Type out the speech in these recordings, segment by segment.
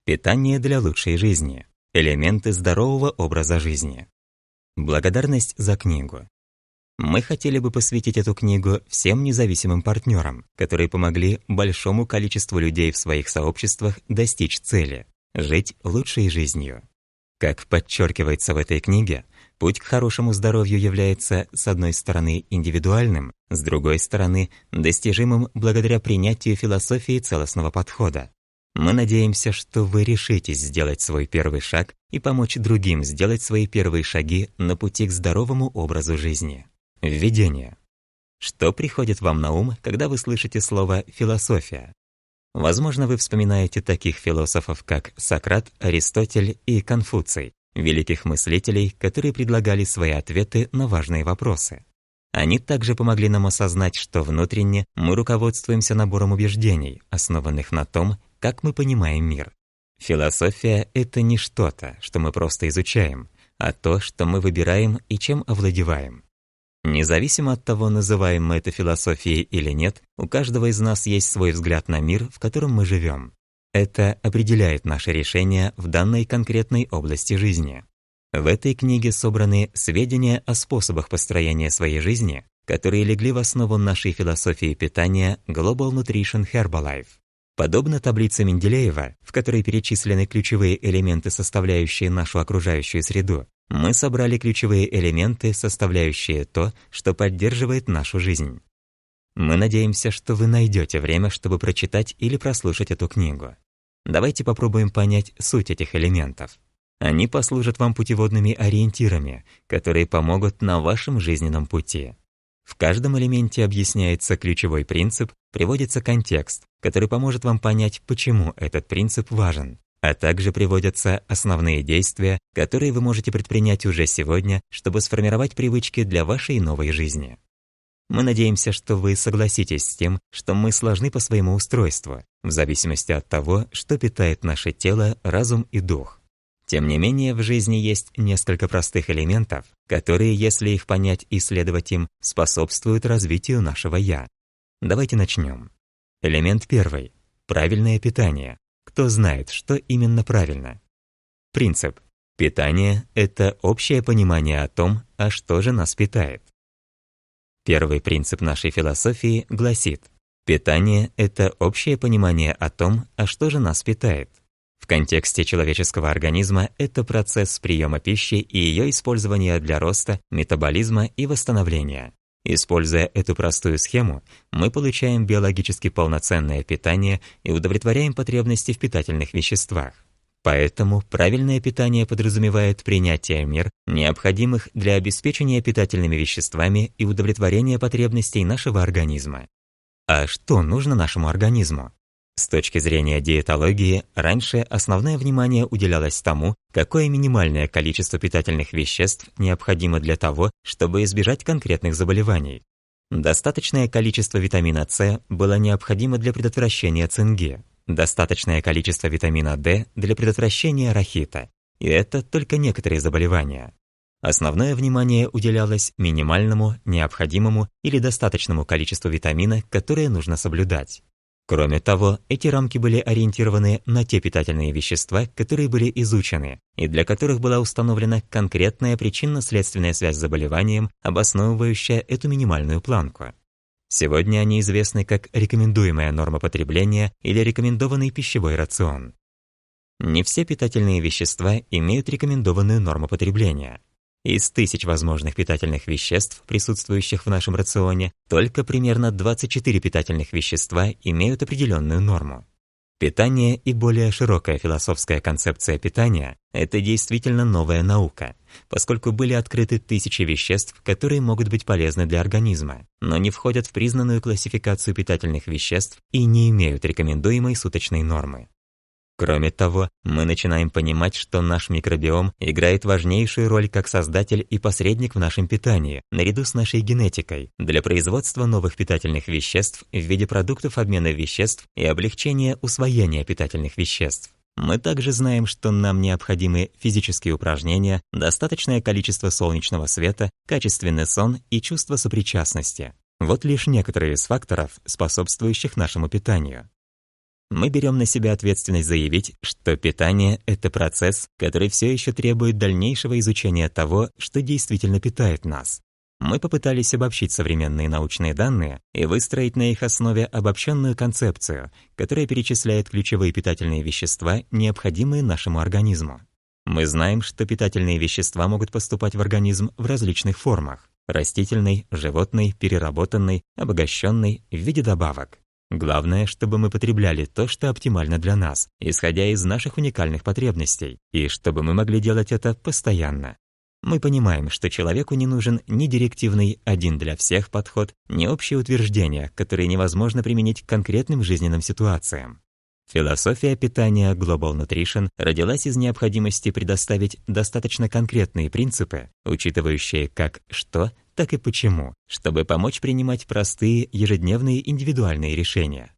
Питание для лучшей жизни. Элементы здорового образа жизни. Благодарность за книгу. Мы хотели бы посвятить эту книгу всем независимым партнерам, которые помогли большому количеству людей в своих сообществах достичь цели – жить лучшей жизнью. Как подчеркивается в этой книге, путь к хорошему здоровью является, с одной стороны, индивидуальным, с другой стороны, достижимым благодаря принятию философии целостного подхода. Мы надеемся, что вы решитесь сделать свой первый шаг и помочь другим сделать свои первые шаги на пути к здоровому образу жизни. Введение. Что приходит вам на ум, когда вы слышите слово «философия»? Возможно, вы вспоминаете таких философов, как Сократ, Аристотель и Конфуций, великих мыслителей, которые предлагали свои ответы на важные вопросы. Они также помогли нам осознать, что внутренне мы руководствуемся набором убеждений, основанных на том, как мы понимаем мир. Философия — это не что-то, что мы просто изучаем, а то, что мы выбираем и чем овладеваем. Независимо от того, называем мы это философией или нет, у каждого из нас есть свой взгляд на мир, в котором мы живем. Это определяет наше решение в данной конкретной области жизни. В этой книге собраны сведения о способах построения своей жизни, которые легли в основу нашей философии питания Global Nutrition Herbalife. Подобно таблице Менделеева, в которой перечислены ключевые элементы, составляющие нашу окружающую среду, мы собрали ключевые элементы, составляющие то, что поддерживает нашу жизнь. Мы надеемся, что вы найдете время, чтобы прочитать или прослушать эту книгу. Давайте попробуем понять суть этих элементов. Они послужат вам путеводными ориентирами, которые помогут на вашем жизненном пути. В каждом элементе объясняется ключевой принцип, приводится контекст, который поможет вам понять, почему этот принцип важен, а также приводятся основные действия, которые вы можете предпринять уже сегодня, чтобы сформировать привычки для вашей новой жизни. Мы надеемся, что вы согласитесь с тем, что мы сложны по своему устройству, в зависимости от того, что питает наше тело, разум и дух. Тем не менее, в жизни есть несколько простых элементов, которые, если их понять и следовать им, способствуют развитию нашего «я». Давайте начнем. Элемент первый. Правильное питание. Кто знает, что именно правильно? Принцип. Питание — это общее понимание о том, а что же нас питает. Первый принцип нашей философии гласит: питание — это общее понимание о том, а что же нас питает. В контексте человеческого организма это процесс приема пищи и ее использования для роста, метаболизма и восстановления. Используя эту простую схему, мы получаем биологически полноценное питание и удовлетворяем потребности в питательных веществах. Поэтому правильное питание подразумевает принятие мер, необходимых для обеспечения питательными веществами и удовлетворения потребностей нашего организма. А что нужно нашему организму? С точки зрения диетологии, раньше основное внимание уделялось тому, какое минимальное количество питательных веществ необходимо для того, чтобы избежать конкретных заболеваний. Достаточное количество витамина С было необходимо для предотвращения цинги, достаточное количество витамина D для предотвращения рахита, и это только некоторые заболевания. Основное внимание уделялось минимальному, необходимому или достаточному количеству витамина, которое нужно соблюдать. Кроме того, эти рамки были ориентированы на те питательные вещества, которые были изучены, и для которых была установлена конкретная причинно-следственная связь с заболеванием, обосновывающая эту минимальную планку. Сегодня они известны как рекомендуемая норма потребления или рекомендованный пищевой рацион. Не все питательные вещества имеют рекомендованную норму потребления. Из 1000 возможных питательных веществ, присутствующих в нашем рационе, только примерно 24 питательных вещества имеют определенную норму. Питание и более широкая философская концепция питания – это действительно новая наука, поскольку были открыты 1000 веществ, которые могут быть полезны для организма, но не входят в признанную классификацию питательных веществ и не имеют рекомендуемой суточной нормы. Кроме того, мы начинаем понимать, что наш микробиом играет важнейшую роль как создатель и посредник в нашем питании, наряду с нашей генетикой, для производства новых питательных веществ в виде продуктов обмена веществ и облегчения усвоения питательных веществ. Мы также знаем, что нам необходимы физические упражнения, достаточное количество солнечного света, качественный сон и чувство сопричастности. Вот лишь некоторые из факторов, способствующих нашему питанию. Мы берем на себя ответственность заявить, что питание — это процесс, который все еще требует дальнейшего изучения того, что действительно питает нас. Мы попытались обобщить современные научные данные и выстроить на их основе обобщенную концепцию, которая перечисляет ключевые питательные вещества, необходимые нашему организму. Мы знаем, что питательные вещества могут поступать в организм в различных формах: растительной, животной, переработанной, обогащенной, в виде добавок. Главное, чтобы мы потребляли то, что оптимально для нас, исходя из наших уникальных потребностей, и чтобы мы могли делать это постоянно. Мы понимаем, что человеку не нужен ни директивный один для всех подход, ни общие утверждения, которые невозможно применить к конкретным жизненным ситуациям. Философия питания Global Nutrition родилась из необходимости предоставить достаточно конкретные принципы, учитывающие как что, так и почему, чтобы помочь принимать простые, ежедневные индивидуальные решения.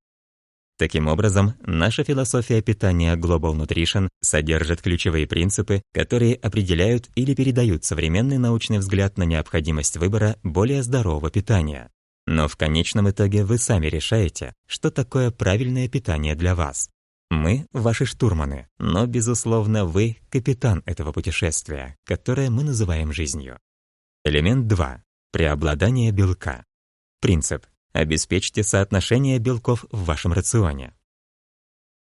Таким образом, наша философия питания Global Nutrition содержит ключевые принципы, которые определяют или передают современный научный взгляд на необходимость выбора более здорового питания. Но в конечном итоге вы сами решаете, что такое правильное питание для вас. Мы — ваши штурманы, но, безусловно, вы — капитан этого путешествия, которое мы называем жизнью. Элемент 2. Преобладание белка. Принцип. Обеспечьте соотношение белков в вашем рационе.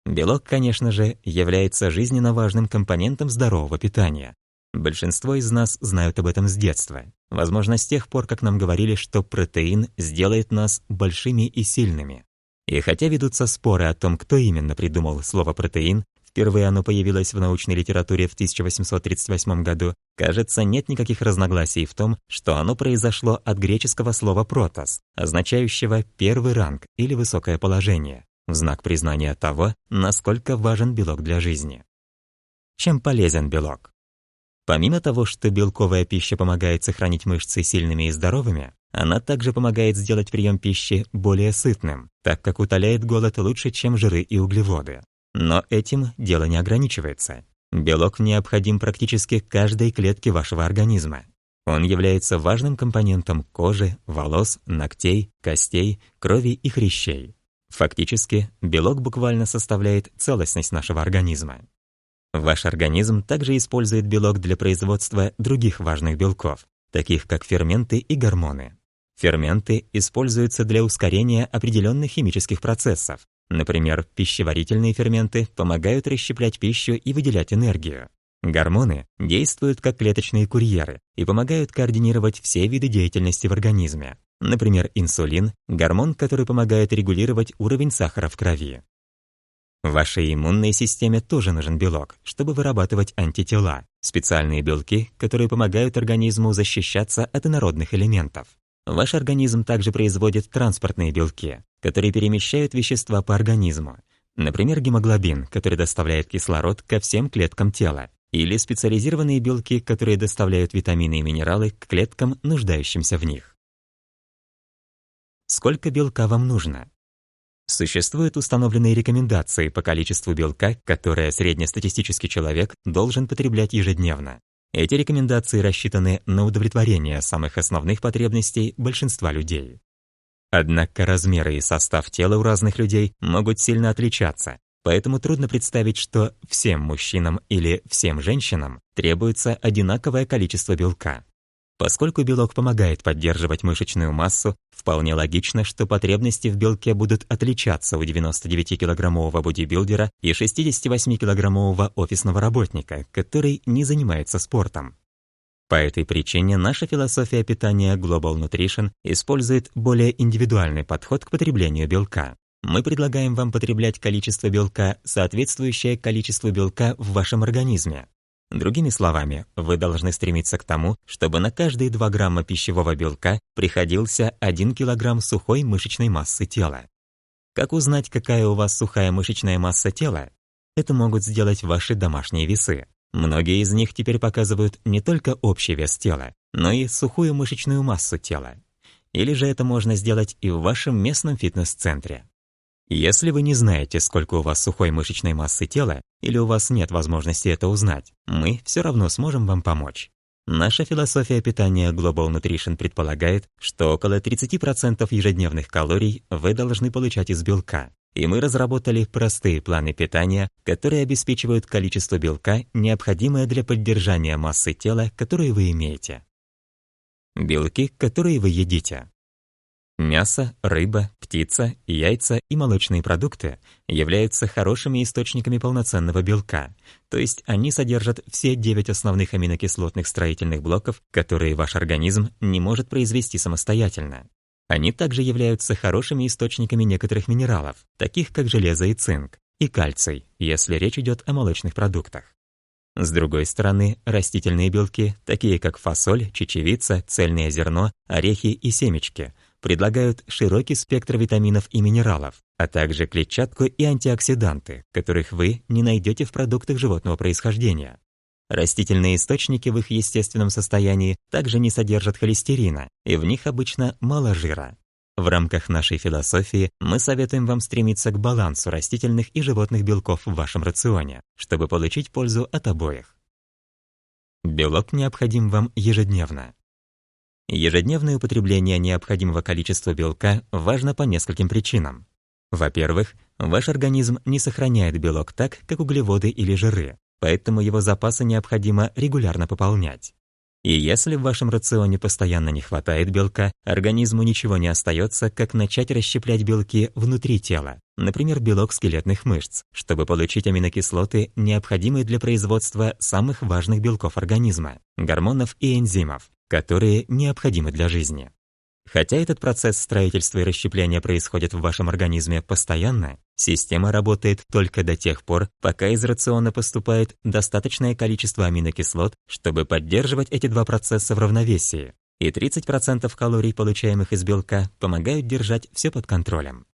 Белок, конечно же, является жизненно важным компонентом здорового питания. Большинство из нас знают об этом с детства. Возможно, с тех пор, как нам говорили, что протеин сделает нас большими и сильными. И хотя ведутся споры о том, кто именно придумал слово «протеин», впервые оно появилось в научной литературе в 1838 году, кажется, нет никаких разногласий в том, что оно произошло от греческого слова «протос», означающего «первый ранг» или «высокое положение», в знак признания того, насколько важен белок для жизни. Чем полезен белок? Помимо того, что белковая пища помогает сохранить мышцы сильными и здоровыми, она также помогает сделать прием пищи более сытным, так как утоляет голод лучше, чем жиры и углеводы. Но этим дело не ограничивается. Белок необходим практически каждой клетке вашего организма. Он является важным компонентом кожи, волос, ногтей, костей, крови и хрящей. Фактически, белок буквально составляет целостность нашего организма. Ваш организм также использует белок для производства других важных белков, таких как ферменты и гормоны. Ферменты используются для ускорения определенных химических процессов. Например, пищеварительные ферменты помогают расщеплять пищу и выделять энергию. Гормоны действуют как клеточные курьеры и помогают координировать все виды деятельности в организме. Например, инсулин – гормон, который помогает регулировать уровень сахара в крови. Вашей иммунной системе тоже нужен белок, чтобы вырабатывать антитела, специальные белки, которые помогают организму защищаться от инородных элементов. Ваш организм также производит транспортные белки, которые перемещают вещества по организму. Например, гемоглобин, который доставляет кислород ко всем клеткам тела, или специализированные белки, которые доставляют витамины и минералы к клеткам, нуждающимся в них. Сколько белка вам нужно? Существуют установленные рекомендации по количеству белка, которое среднестатистический человек должен потреблять ежедневно. Эти рекомендации рассчитаны на удовлетворение самых основных потребностей большинства людей. Однако размеры и состав тела у разных людей могут сильно отличаться, поэтому трудно представить, что всем мужчинам или всем женщинам требуется одинаковое количество белка. Поскольку белок помогает поддерживать мышечную массу, вполне логично, что потребности в белке будут отличаться у 99-килограммового бодибилдера и 68-килограммового офисного работника, который не занимается спортом. По этой причине наша философия питания Global Nutrition использует более индивидуальный подход к потреблению белка. Мы предлагаем вам потреблять количество белка, соответствующее количеству белка в вашем организме. Другими словами, вы должны стремиться к тому, чтобы на каждые 2 грамма пищевого белка приходился 1 килограмм сухой мышечной массы тела. Как узнать, какая у вас сухая мышечная масса тела? Это могут сделать ваши домашние весы. Многие из них теперь показывают не только общий вес тела, но и сухую мышечную массу тела. Или же это можно сделать и в вашем местном фитнес-центре. Если вы не знаете, сколько у вас сухой мышечной массы тела, или у вас нет возможности это узнать, мы все равно сможем вам помочь. Наша философия питания Global Nutrition предполагает, что около 30% ежедневных калорий вы должны получать из белка. И мы разработали простые планы питания, которые обеспечивают количество белка, необходимое для поддержания массы тела, которую вы имеете. Белки, которые вы едите. Мясо, рыба, птица, яйца и молочные продукты являются хорошими источниками полноценного белка, то есть они содержат все 9 основных аминокислотных строительных блоков, которые ваш организм не может произвести самостоятельно. Они также являются хорошими источниками некоторых минералов, таких как железо и цинк, и кальций, если речь идет о молочных продуктах. С другой стороны, растительные белки, такие как фасоль, чечевица, цельное зерно, орехи и семечки, предлагают широкий спектр витаминов и минералов, а также клетчатку и антиоксиданты, которых вы не найдете в продуктах животного происхождения. Растительные источники в их естественном состоянии также не содержат холестерина, и в них обычно мало жира. В рамках нашей философии мы советуем вам стремиться к балансу растительных и животных белков в вашем рационе, чтобы получить пользу от обоих. Белок необходим вам ежедневно. Ежедневное употребление необходимого количества белка важно по нескольким причинам. Во-первых, ваш организм не сохраняет белок так, как углеводы или жиры, поэтому его запасы необходимо регулярно пополнять. И если в вашем рационе постоянно не хватает белка, организму ничего не остается, как начать расщеплять белки внутри тела, например, белок скелетных мышц, чтобы получить аминокислоты, необходимые для производства самых важных белков организма, гормонов и энзимов, которые необходимы для жизни. Хотя этот процесс строительства и расщепления происходит в вашем организме постоянно, система работает только до тех пор, пока из рациона поступает достаточное количество аминокислот, чтобы поддерживать эти два процесса в равновесии, и 30% калорий, получаемых из белка, помогают держать все под контролем.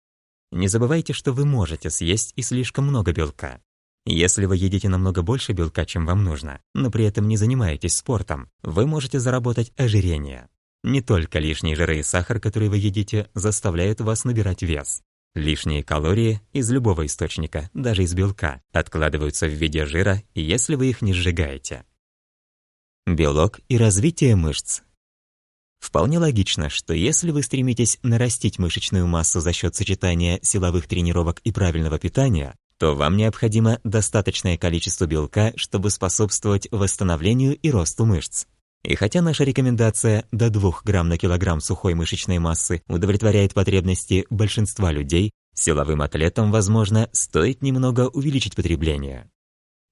Не забывайте, что вы можете съесть и слишком много белка. Если вы едите намного больше белка, чем вам нужно, но при этом не занимаетесь спортом, вы можете заработать ожирение. Не только лишние жиры и сахар, которые вы едите, заставляют вас набирать вес. Лишние калории из любого источника, даже из белка, откладываются в виде жира, если вы их не сжигаете. Белок и развитие мышц. Вполне логично, что если вы стремитесь нарастить мышечную массу за счет сочетания силовых тренировок и правильного питания, то вам необходимо достаточное количество белка, чтобы способствовать восстановлению и росту мышц. И хотя наша рекомендация до 2 грамм на килограмм сухой мышечной массы удовлетворяет потребности большинства людей, силовым атлетам, возможно, стоит немного увеличить потребление.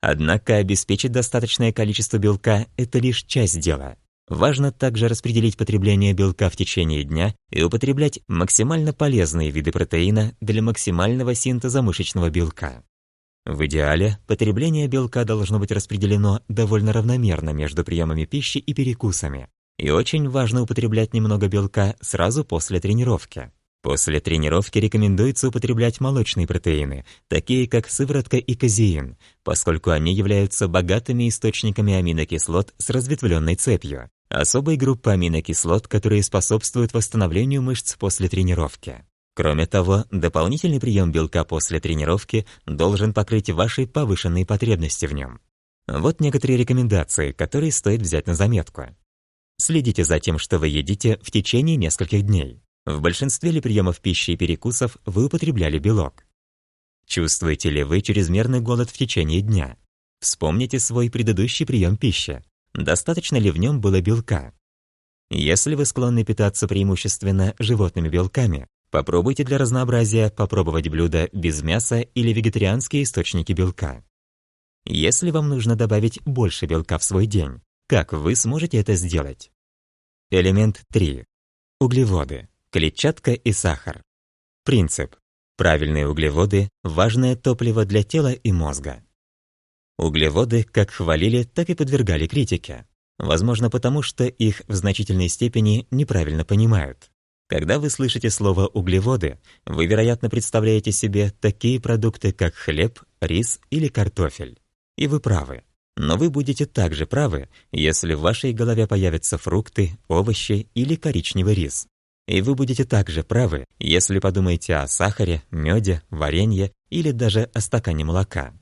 Однако обеспечить достаточное количество белка – это лишь часть дела. Важно также распределить потребление белка в течение дня и употреблять максимально полезные виды протеина для максимального синтеза мышечного белка. В идеале, потребление белка должно быть распределено довольно равномерно между приемами пищи и перекусами. И очень важно употреблять немного белка сразу после тренировки. После тренировки рекомендуется употреблять молочные протеины, такие как сыворотка и казеин, поскольку они являются богатыми источниками аминокислот с разветвленной цепью, особой группы аминокислот, которые способствуют восстановлению мышц после тренировки. Кроме того, дополнительный прием белка после тренировки должен покрыть ваши повышенные потребности в нем. Вот некоторые рекомендации, которые стоит взять на заметку. Следите за тем, что вы едите в течение нескольких дней. В большинстве ли приемов пищи и перекусов вы употребляли белок? Чувствуете ли вы чрезмерный голод в течение дня? Вспомните свой предыдущий прием пищи. Достаточно ли в нем было белка? Если вы склонны питаться преимущественно животными белками, попробуйте для разнообразия попробовать блюда без мяса или вегетарианские источники белка. Если вам нужно добавить больше белка в свой день, как вы сможете это сделать? Элемент 3. Углеводы, клетчатка и сахар. Принцип. Правильные углеводы – важное топливо для тела и мозга. Углеводы как хвалили, так и подвергали критике. Возможно, потому что их в значительной степени неправильно понимают. Когда вы слышите слово «углеводы», вы, вероятно, представляете себе такие продукты, как хлеб, рис или картофель. И вы правы. Но вы будете также правы, если в вашей голове появятся фрукты, овощи или коричневый рис. И вы будете также правы, если подумаете о сахаре, меде, варенье или даже о стакане молока.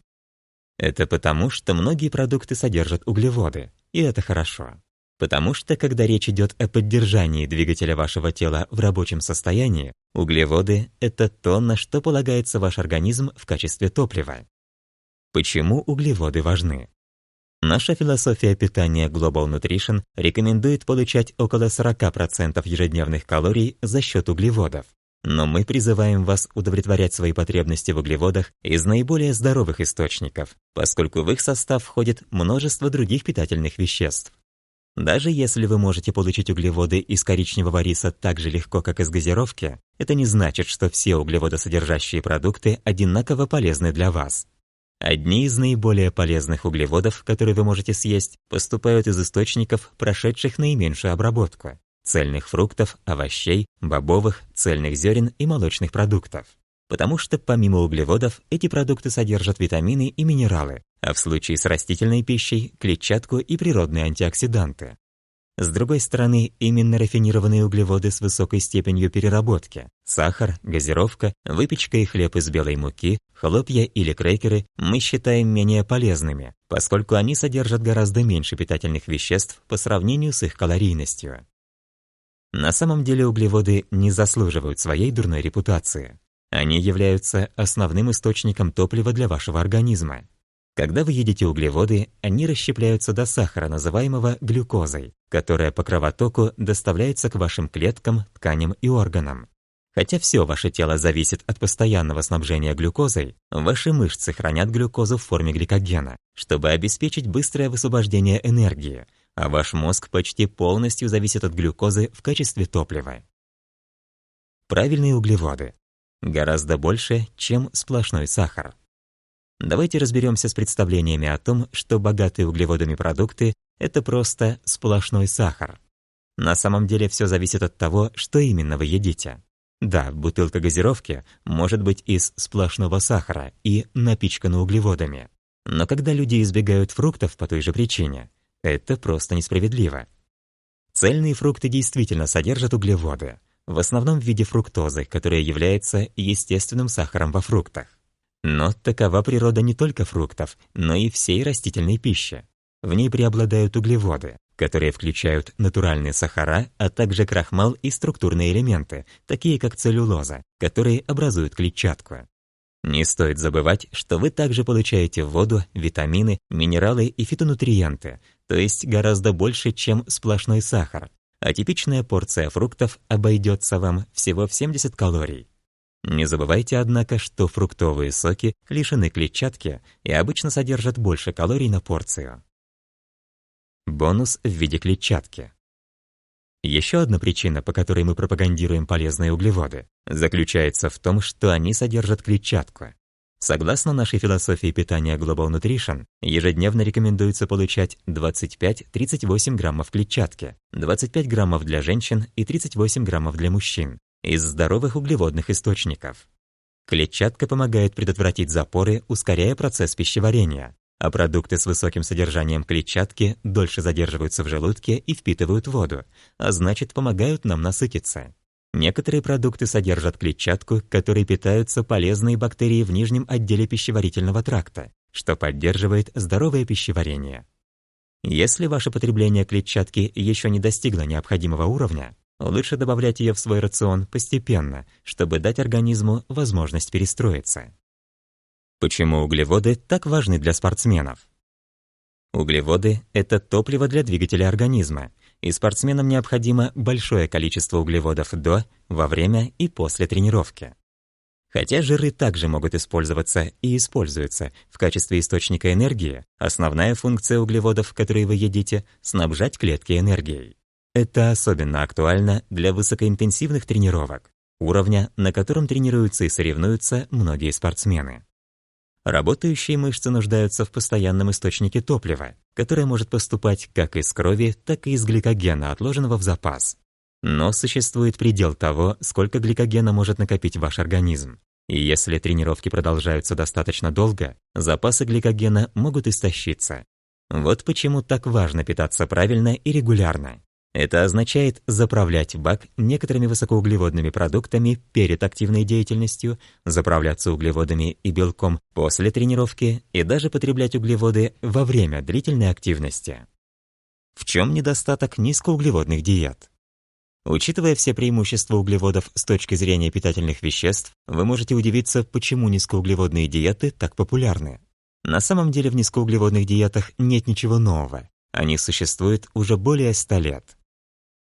Это потому, что многие продукты содержат углеводы, и это хорошо. Потому что, когда речь идет о поддержании двигателя вашего тела в рабочем состоянии, углеводы – это то, на что полагается ваш организм в качестве топлива. Почему углеводы важны? Наша философия питания Global Nutrition рекомендует получать около 40% ежедневных калорий за счет углеводов. Но мы призываем вас удовлетворять свои потребности в углеводах из наиболее здоровых источников, поскольку в их состав входит множество других питательных веществ. Даже если вы можете получить углеводы из коричневого риса так же легко, как из газировки, это не значит, что все углеводосодержащие продукты одинаково полезны для вас. Одни из наиболее полезных углеводов, которые вы можете съесть, поступают из источников, прошедших наименьшую обработку – цельных фруктов, овощей, бобовых, цельных зерен и молочных продуктов. Потому что помимо углеводов, эти продукты содержат витамины и минералы, а в случае с растительной пищей – клетчатку и природные антиоксиданты. С другой стороны, именно рафинированные углеводы с высокой степенью переработки – сахар, газировка, выпечка и хлеб из белой муки, хлопья или крекеры – мы считаем менее полезными, поскольку они содержат гораздо меньше питательных веществ по сравнению с их калорийностью. На самом деле углеводы не заслуживают своей дурной репутации. Они являются основным источником топлива для вашего организма. Когда вы едите углеводы, они расщепляются до сахара, называемого глюкозой, которая по кровотоку доставляется к вашим клеткам, тканям и органам. Хотя все ваше тело зависит от постоянного снабжения глюкозой, ваши мышцы хранят глюкозу в форме гликогена, чтобы обеспечить быстрое высвобождение энергии, а ваш мозг почти полностью зависит от глюкозы в качестве топлива. Правильные углеводы. Гораздо больше, чем сплошной сахар. Давайте разберемся с представлениями о том, что богатые углеводами продукты – это просто сплошной сахар. На самом деле все зависит от того, что именно вы едите. Да, бутылка газировки может быть из сплошного сахара и напичкана углеводами. Но когда люди избегают фруктов по той же причине, это просто несправедливо. Цельные фрукты действительно содержат углеводы, в основном в виде фруктозы, которая является естественным сахаром во фруктах. Но такова природа не только фруктов, но и всей растительной пищи. В ней преобладают углеводы, которые включают натуральные сахара, а также крахмал и структурные элементы, такие как целлюлоза, которые образуют клетчатку. Не стоит забывать, что вы также получаете воду, витамины, минералы и фитонутриенты, то есть гораздо больше, чем сплошной сахар, а типичная порция фруктов обойдется вам всего в 70 калорий. Не забывайте, однако, что фруктовые соки лишены клетчатки и обычно содержат больше калорий на порцию. Бонус в виде клетчатки. Еще одна причина, по которой мы пропагандируем полезные углеводы, заключается в том, что они содержат клетчатку. Согласно нашей философии питания Global Nutrition, ежедневно рекомендуется получать 25-38 граммов клетчатки, 25 граммов для женщин и 38 граммов для мужчин, из здоровых углеводных источников. Клетчатка помогает предотвратить запоры, ускоряя процесс пищеварения, а продукты с высоким содержанием клетчатки дольше задерживаются в желудке и впитывают воду, а значит, помогают нам насытиться. Некоторые продукты содержат клетчатку, которой питаются полезные бактерии в нижнем отделе пищеварительного тракта, что поддерживает здоровое пищеварение. Если ваше потребление клетчатки еще не достигло необходимого уровня, лучше добавлять ее в свой рацион постепенно, чтобы дать организму возможность перестроиться. Почему углеводы так важны для спортсменов? Углеводы – это топливо для двигателя организма, и спортсменам необходимо большое количество углеводов до, во время и после тренировки. Хотя жиры также могут использоваться и используются в качестве источника энергии, основная функция углеводов, которые вы едите – снабжать клетки энергией. Это особенно актуально для высокоинтенсивных тренировок, уровня, на котором тренируются и соревнуются многие спортсмены. Работающие мышцы нуждаются в постоянном источнике топлива, которое может поступать как из крови, так и из гликогена, отложенного в запас. Но существует предел того, сколько гликогена может накопить ваш организм. И если тренировки продолжаются достаточно долго, запасы гликогена могут истощиться. Вот почему так важно питаться правильно и регулярно. Это означает заправлять бак некоторыми высокоуглеводными продуктами перед активной деятельностью, заправляться углеводами и белком после тренировки и даже потреблять углеводы во время длительной активности. В чем недостаток низкоуглеводных диет? Учитывая все преимущества углеводов с точки зрения питательных веществ, вы можете удивиться, почему низкоуглеводные диеты так популярны. На самом деле в низкоуглеводных диетах нет ничего нового. Они существуют уже более 100 лет.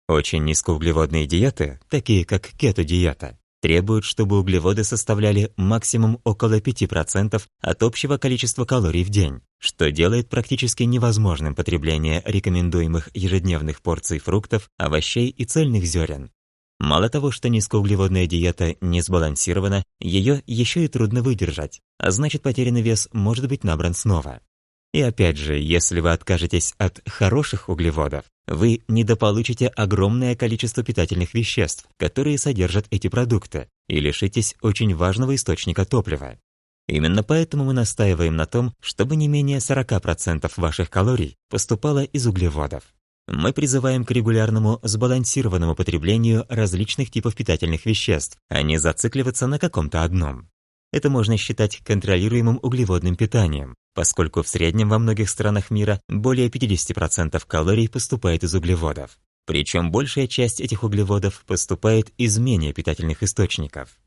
Очень низкоуглеводные диеты, такие как кето-диета, требуют, чтобы углеводы составляли максимум около 5% от общего количества калорий в день, что делает практически невозможным потребление рекомендуемых ежедневных порций фруктов, овощей и цельных зерен. Мало того, что низкоуглеводная диета не сбалансирована, ее еще и трудно выдержать, а значит, потерянный вес может быть набран снова. И опять же, если вы откажетесь от хороших углеводов, вы недополучите огромное количество питательных веществ, которые содержат эти продукты, и лишитесь очень важного источника топлива. Именно поэтому мы настаиваем на том, чтобы не менее 40% ваших калорий поступало из углеводов. Мы призываем к регулярному сбалансированному потреблению различных типов питательных веществ, а не зацикливаться на каком-то одном. Это можно считать контролируемым углеводным питанием, поскольку в среднем во многих странах мира более 50% калорий поступает из углеводов. Причем большая часть этих углеводов поступает из менее питательных источников.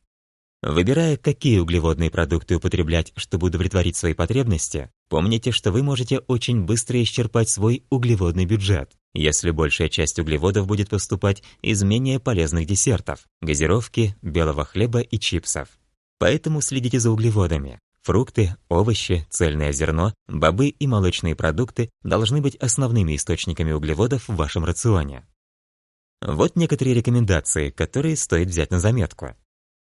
Выбирая, какие углеводные продукты употреблять, чтобы удовлетворить свои потребности, помните, что вы можете очень быстро исчерпать свой углеводный бюджет, если большая часть углеводов будет поступать из менее полезных десертов, газировки, белого хлеба и чипсов. Поэтому следите за углеводами. Фрукты, овощи, цельное зерно, бобы и молочные продукты должны быть основными источниками углеводов в вашем рационе. Вот некоторые рекомендации, которые стоит взять на заметку.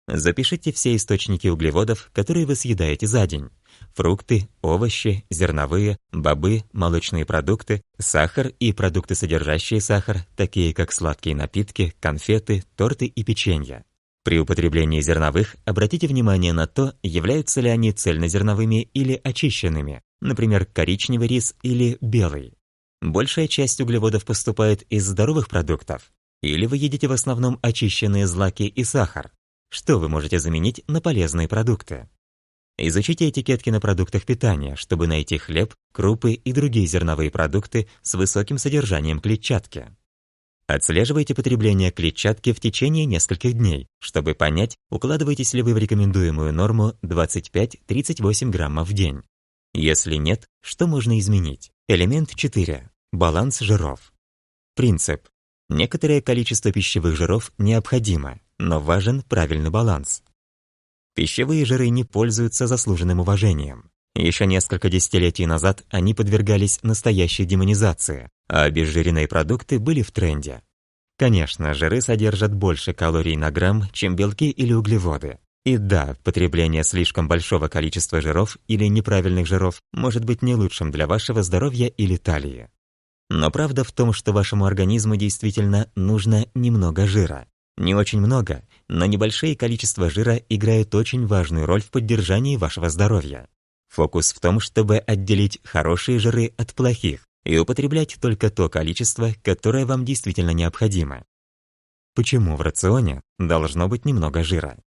Запишите все источники углеводов, которые вы съедаете за день. Фрукты, овощи, зерновые, бобы, молочные продукты, сахар и продукты, содержащие сахар, такие как сладкие напитки, конфеты, торты и печенье. При употреблении зерновых обратите внимание на то, являются ли они цельнозерновыми или очищенными, например, коричневый рис или белый. Большая часть углеводов поступает из здоровых продуктов, или вы едите в основном очищенные злаки и сахар. Что вы можете заменить на полезные продукты? Изучите этикетки на продуктах питания, чтобы найти хлеб, крупы и другие зерновые продукты с высоким содержанием клетчатки. Отслеживайте потребление клетчатки в течение нескольких дней, чтобы понять, укладываетесь ли вы в рекомендуемую норму 25-38 граммов в день. Если нет, что можно изменить? Элемент 4. Баланс жиров. Принцип. Некоторое количество пищевых жиров необходимо, но важен правильный баланс. Пищевые жиры не пользуются заслуженным уважением. Еще несколько десятилетий назад они подвергались настоящей демонизации, а обезжиренные продукты были в тренде. Конечно, жиры содержат больше калорий на грамм, чем белки или углеводы. И да, потребление слишком большого количества жиров или неправильных жиров может быть не лучшим для вашего здоровья или талии. Но правда в том, что вашему организму действительно нужно немного жира. Не очень много, но небольшие количества жира играют очень важную роль в поддержании вашего здоровья. Фокус в том, чтобы отделить хорошие жиры от плохих и употреблять только то количество, которое вам действительно необходимо. Почему в рационе должно быть немного жира?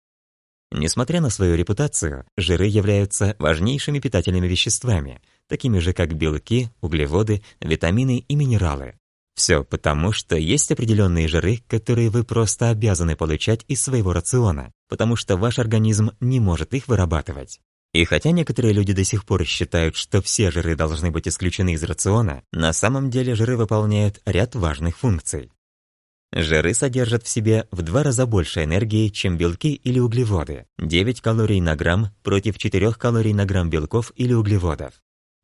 Несмотря на свою репутацию, жиры являются важнейшими питательными веществами, такими же как белки, углеводы, витамины и минералы. Все потому, что есть определенные жиры, которые вы просто обязаны получать из своего рациона, потому что ваш организм не может их вырабатывать. И хотя некоторые люди до сих пор считают, что все жиры должны быть исключены из рациона, на самом деле жиры выполняют ряд важных функций. Жиры содержат в себе в 2 раза больше энергии, чем белки или углеводы. 9 калорий на грамм против 4 калорий на грамм белков или углеводов.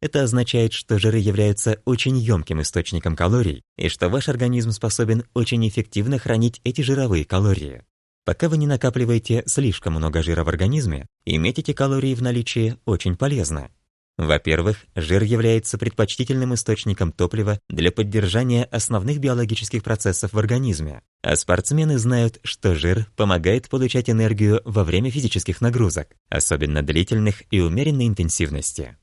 Это означает, что жиры являются очень емким источником калорий, и что ваш организм способен очень эффективно хранить эти жировые калории. Пока вы не накапливаете слишком много жира в организме, иметь эти калории в наличии очень полезно. Во-первых, жир является предпочтительным источником топлива для поддержания основных биологических процессов в организме, а спортсмены знают, что жир помогает получать энергию во время физических нагрузок, особенно длительных и умеренной интенсивности.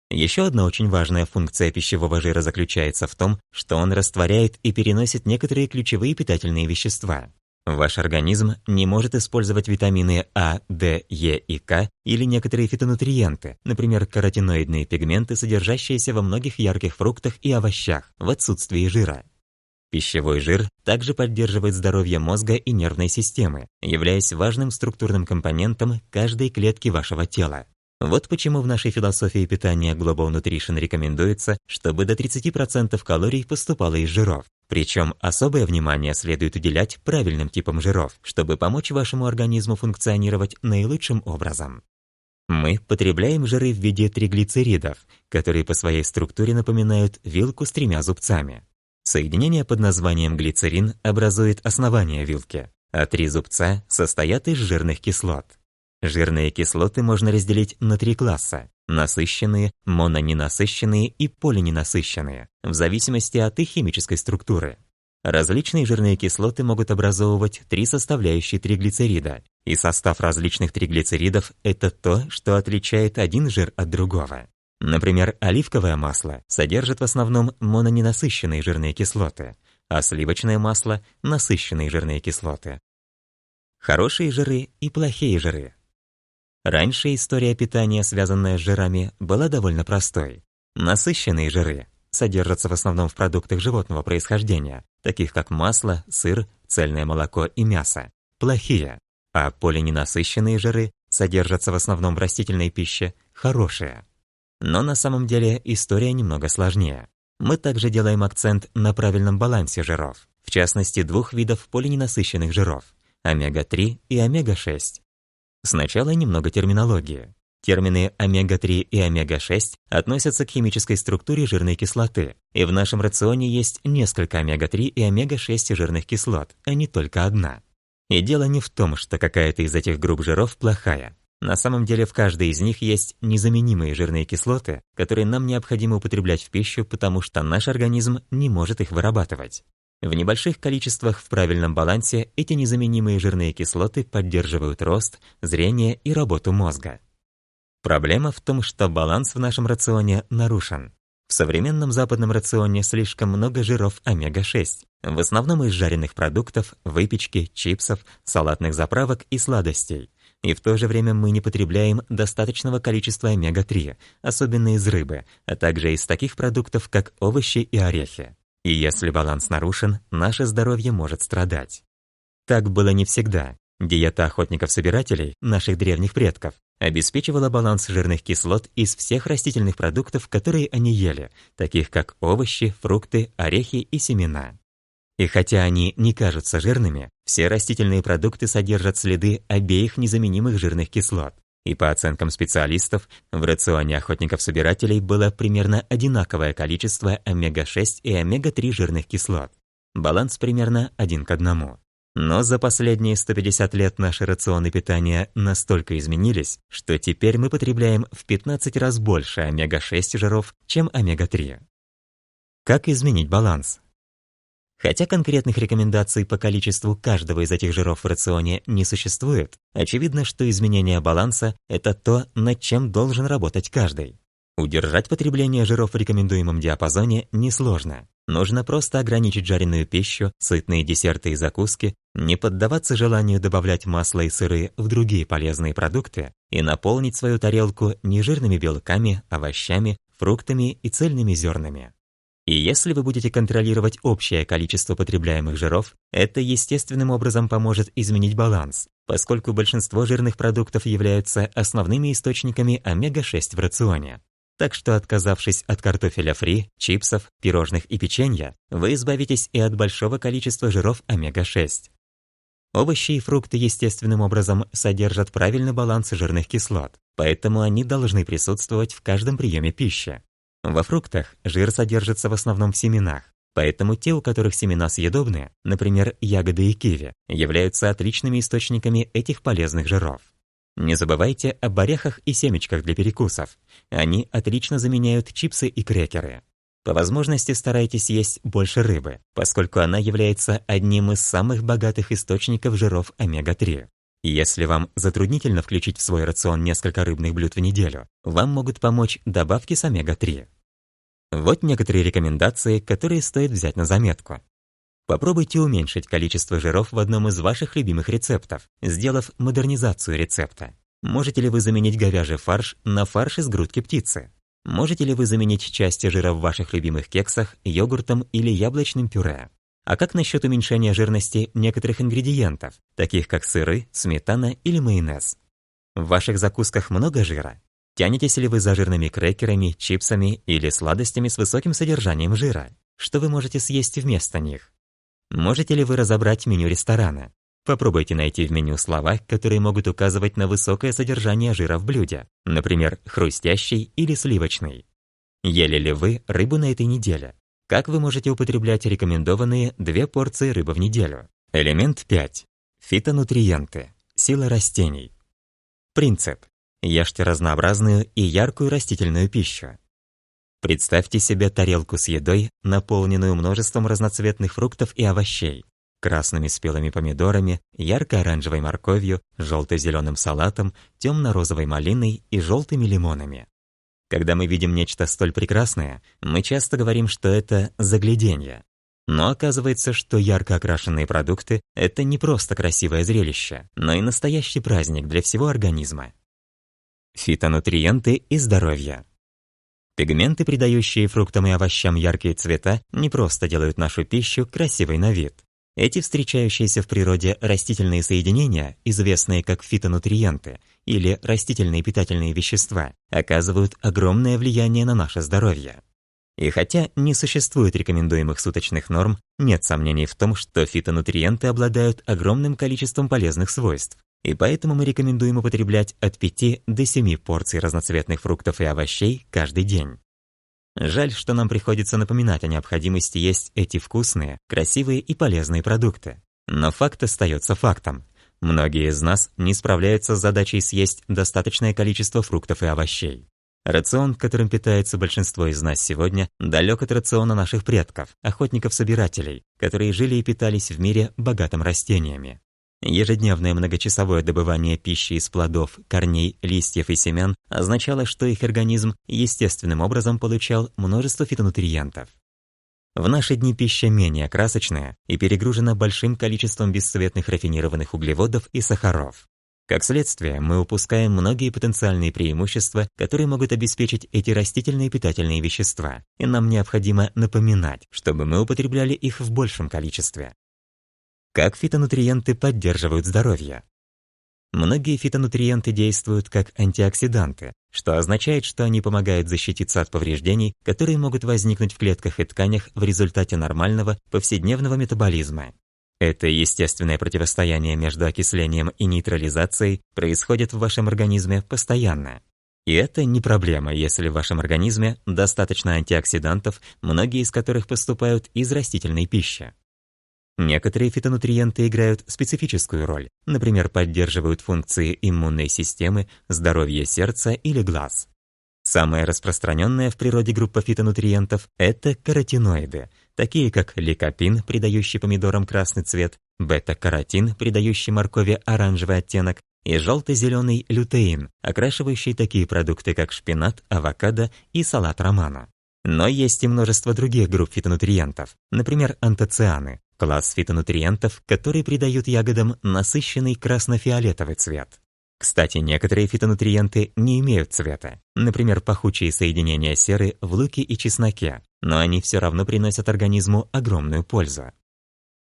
Еще одна очень важная функция пищевого жира заключается в том, что он растворяет и переносит некоторые ключевые питательные вещества. Ваш организм не может использовать витамины А, D, Е и К или некоторые фитонутриенты, например, каротиноидные пигменты, содержащиеся во многих ярких фруктах и овощах, в отсутствии жира. Пищевой жир также поддерживает здоровье мозга и нервной системы, являясь важным структурным компонентом каждой клетки вашего тела. Вот почему в нашей философии питания Global Nutrition рекомендуется, чтобы до 30% калорий поступало из жиров. Причем особое внимание следует уделять правильным типам жиров, чтобы помочь вашему организму функционировать наилучшим образом. Мы потребляем жиры в виде триглицеридов, которые по своей структуре напоминают вилку с 3 зубцами. Соединение под названием глицерин образует основание вилки, а 3 зубца состоят из жирных кислот. Жирные кислоты можно разделить на 3 класса – насыщенные, мононенасыщенные и полиненасыщенные, в зависимости от их химической структуры. Различные жирные кислоты могут образовывать 3 составляющие триглицерида, и состав различных триглицеридов – это то, что отличает один жир от другого. Например, оливковое масло содержит в основном мононенасыщенные жирные кислоты, а сливочное масло – насыщенные жирные кислоты. Хорошие жиры и плохие жиры. Раньше история питания, связанная с жирами, была довольно простой. Насыщенные жиры содержатся в основном в продуктах животного происхождения, таких как масло, сыр, цельное молоко и мясо. Плохие. А полиненасыщенные жиры содержатся в основном в растительной пище. Хорошие. Но на самом деле история немного сложнее. Мы также делаем акцент на правильном балансе жиров, в частности 2 видов полиненасыщенных жиров – омега-3 и омега-6. Сначала немного терминологии. Термины омега-3 и омега-6 относятся к химической структуре жирной кислоты, и в нашем рационе есть несколько омега-3 и омега-6 жирных кислот, а не только одна. И дело не в том, что какая-то из этих групп жиров плохая. На самом деле в каждой из них есть незаменимые жирные кислоты, которые нам необходимо употреблять в пищу, потому что наш организм не может их вырабатывать. В небольших количествах в правильном балансе эти незаменимые жирные кислоты поддерживают рост, зрение и работу мозга. Проблема в том, что баланс в нашем рационе нарушен. В современном западном рационе слишком много жиров омега-6, в основном из жареных продуктов, выпечки, чипсов, салатных заправок и сладостей. И в то же время мы не потребляем достаточного количества омега-3, особенно из рыбы, а также из таких продуктов, как овощи и орехи. И если баланс нарушен, наше здоровье может страдать. Так было не всегда. Диета охотников-собирателей, наших древних предков, обеспечивала баланс жирных кислот из всех растительных продуктов, которые они ели, таких как овощи, фрукты, орехи и семена. И хотя они не кажутся жирными, все растительные продукты содержат следы обеих незаменимых жирных кислот. И по оценкам специалистов, в рационе охотников-собирателей было примерно одинаковое количество омега-6 и омега-3 жирных кислот. Баланс примерно 1 к 1. Но за последние 150 лет наши рационы питания настолько изменились, что теперь мы потребляем в 15 раз больше омега-6 жиров, чем омега-3. Как изменить баланс? Хотя конкретных рекомендаций по количеству каждого из этих жиров в рационе не существует, очевидно, что изменение баланса – это то, над чем должен работать каждый. Удержать потребление жиров в рекомендуемом диапазоне несложно. Нужно просто ограничить жареную пищу, сытные десерты и закуски, не поддаваться желанию добавлять масло и сыры в другие полезные продукты и наполнить свою тарелку нежирными белками, овощами, фруктами и цельными зернами. И если вы будете контролировать общее количество потребляемых жиров, это естественным образом поможет изменить баланс, поскольку большинство жирных продуктов являются основными источниками омега-6 в рационе. Так что, отказавшись от картофеля фри, чипсов, пирожных и печенья, вы избавитесь и от большого количества жиров омега-6. Овощи и фрукты естественным образом содержат правильный баланс жирных кислот, поэтому они должны присутствовать в каждом приеме пищи. Во фруктах жир содержится в основном в семенах, поэтому те, у которых семена съедобны, например, ягоды и киви, являются отличными источниками этих полезных жиров. Не забывайте об орехах и семечках для перекусов. Они отлично заменяют чипсы и крекеры. По возможности старайтесь есть больше рыбы, поскольку она является одним из самых богатых источников жиров омега-3. Если вам затруднительно включить в свой рацион несколько рыбных блюд в неделю, вам могут помочь добавки с омега-3. Вот некоторые рекомендации, которые стоит взять на заметку. Попробуйте уменьшить количество жиров в одном из ваших любимых рецептов, сделав модернизацию рецепта. Можете ли вы заменить говяжий фарш на фарш из грудки птицы? Можете ли вы заменить части жира в ваших любимых кексах йогуртом или яблочным пюре? А как насчет уменьшения жирности некоторых ингредиентов, таких как сыры, сметана или майонез? В ваших закусках много жира? Тянетесь ли вы за жирными крекерами, чипсами или сладостями с высоким содержанием жира? Что вы можете съесть вместо них? Можете ли вы разобрать меню ресторана? Попробуйте найти в меню слова, которые могут указывать на высокое содержание жира в блюде, например, хрустящий или сливочный. Ели ли вы рыбу на этой неделе? Как вы можете употреблять рекомендованные 2 порции рыбы в неделю? Элемент 5. Фитонутриенты. Сила растений. Принцип. Ешьте разнообразную и яркую растительную пищу. Представьте себе тарелку с едой, наполненную множеством разноцветных фруктов и овощей. Красными спелыми помидорами, ярко-оранжевой морковью, желто-зеленым салатом, темно-розовой малиной и желтыми лимонами. Когда мы видим нечто столь прекрасное, мы часто говорим, что это загляденье. Но оказывается, что ярко окрашенные продукты – это не просто красивое зрелище, но и настоящий праздник для всего организма. Фитонутриенты и здоровье. Пигменты, придающие фруктам и овощам яркие цвета, не просто делают нашу пищу красивой на вид. Эти встречающиеся в природе растительные соединения, известные как фитонутриенты или растительные питательные вещества, оказывают огромное влияние на наше здоровье. И хотя не существует рекомендуемых суточных норм, нет сомнений в том, что фитонутриенты обладают огромным количеством полезных свойств, и поэтому мы рекомендуем употреблять от 5 до 7 порций разноцветных фруктов и овощей каждый день. Жаль, что нам приходится напоминать о необходимости есть эти вкусные, красивые и полезные продукты. Но факт остается фактом. Многие из нас не справляются с задачей съесть достаточное количество фруктов и овощей. Рацион, которым питается большинство из нас сегодня, далек от рациона наших предков, охотников-собирателей, которые жили и питались в мире, богатым растениями. Ежедневное многочасовое добывание пищи из плодов, корней, листьев и семян означало, что их организм естественным образом получал множество фитонутриентов. В наши дни пища менее красочная и перегружена большим количеством бесцветных рафинированных углеводов и сахаров. Как следствие, мы упускаем многие потенциальные преимущества, которые могут обеспечить эти растительные питательные вещества, и нам необходимо напоминать, чтобы мы употребляли их в большем количестве. Как фитонутриенты поддерживают здоровье? Многие фитонутриенты действуют как антиоксиданты, что означает, что они помогают защититься от повреждений, которые могут возникнуть в клетках и тканях в результате нормального повседневного метаболизма. Это естественное противостояние между окислением и нейтрализацией происходит в вашем организме постоянно. И это не проблема, если в вашем организме достаточно антиоксидантов, многие из которых поступают из растительной пищи. Некоторые фитонутриенты играют специфическую роль, например, поддерживают функции иммунной системы, здоровья сердца или глаз. Самая распространенная в природе группа фитонутриентов – это каротиноиды, такие как ликопин, придающий помидорам красный цвет, бета-каротин, придающий моркови оранжевый оттенок, и желто-зеленый лютеин, окрашивающий такие продукты, как шпинат, авокадо и салат романо. Но есть и множество других групп фитонутриентов, например, антоцианы, класс фитонутриентов, которые придают ягодам насыщенный красно-фиолетовый цвет. Кстати, некоторые фитонутриенты не имеют цвета, например, пахучие соединения серы в луке и чесноке, но они все равно приносят организму огромную пользу.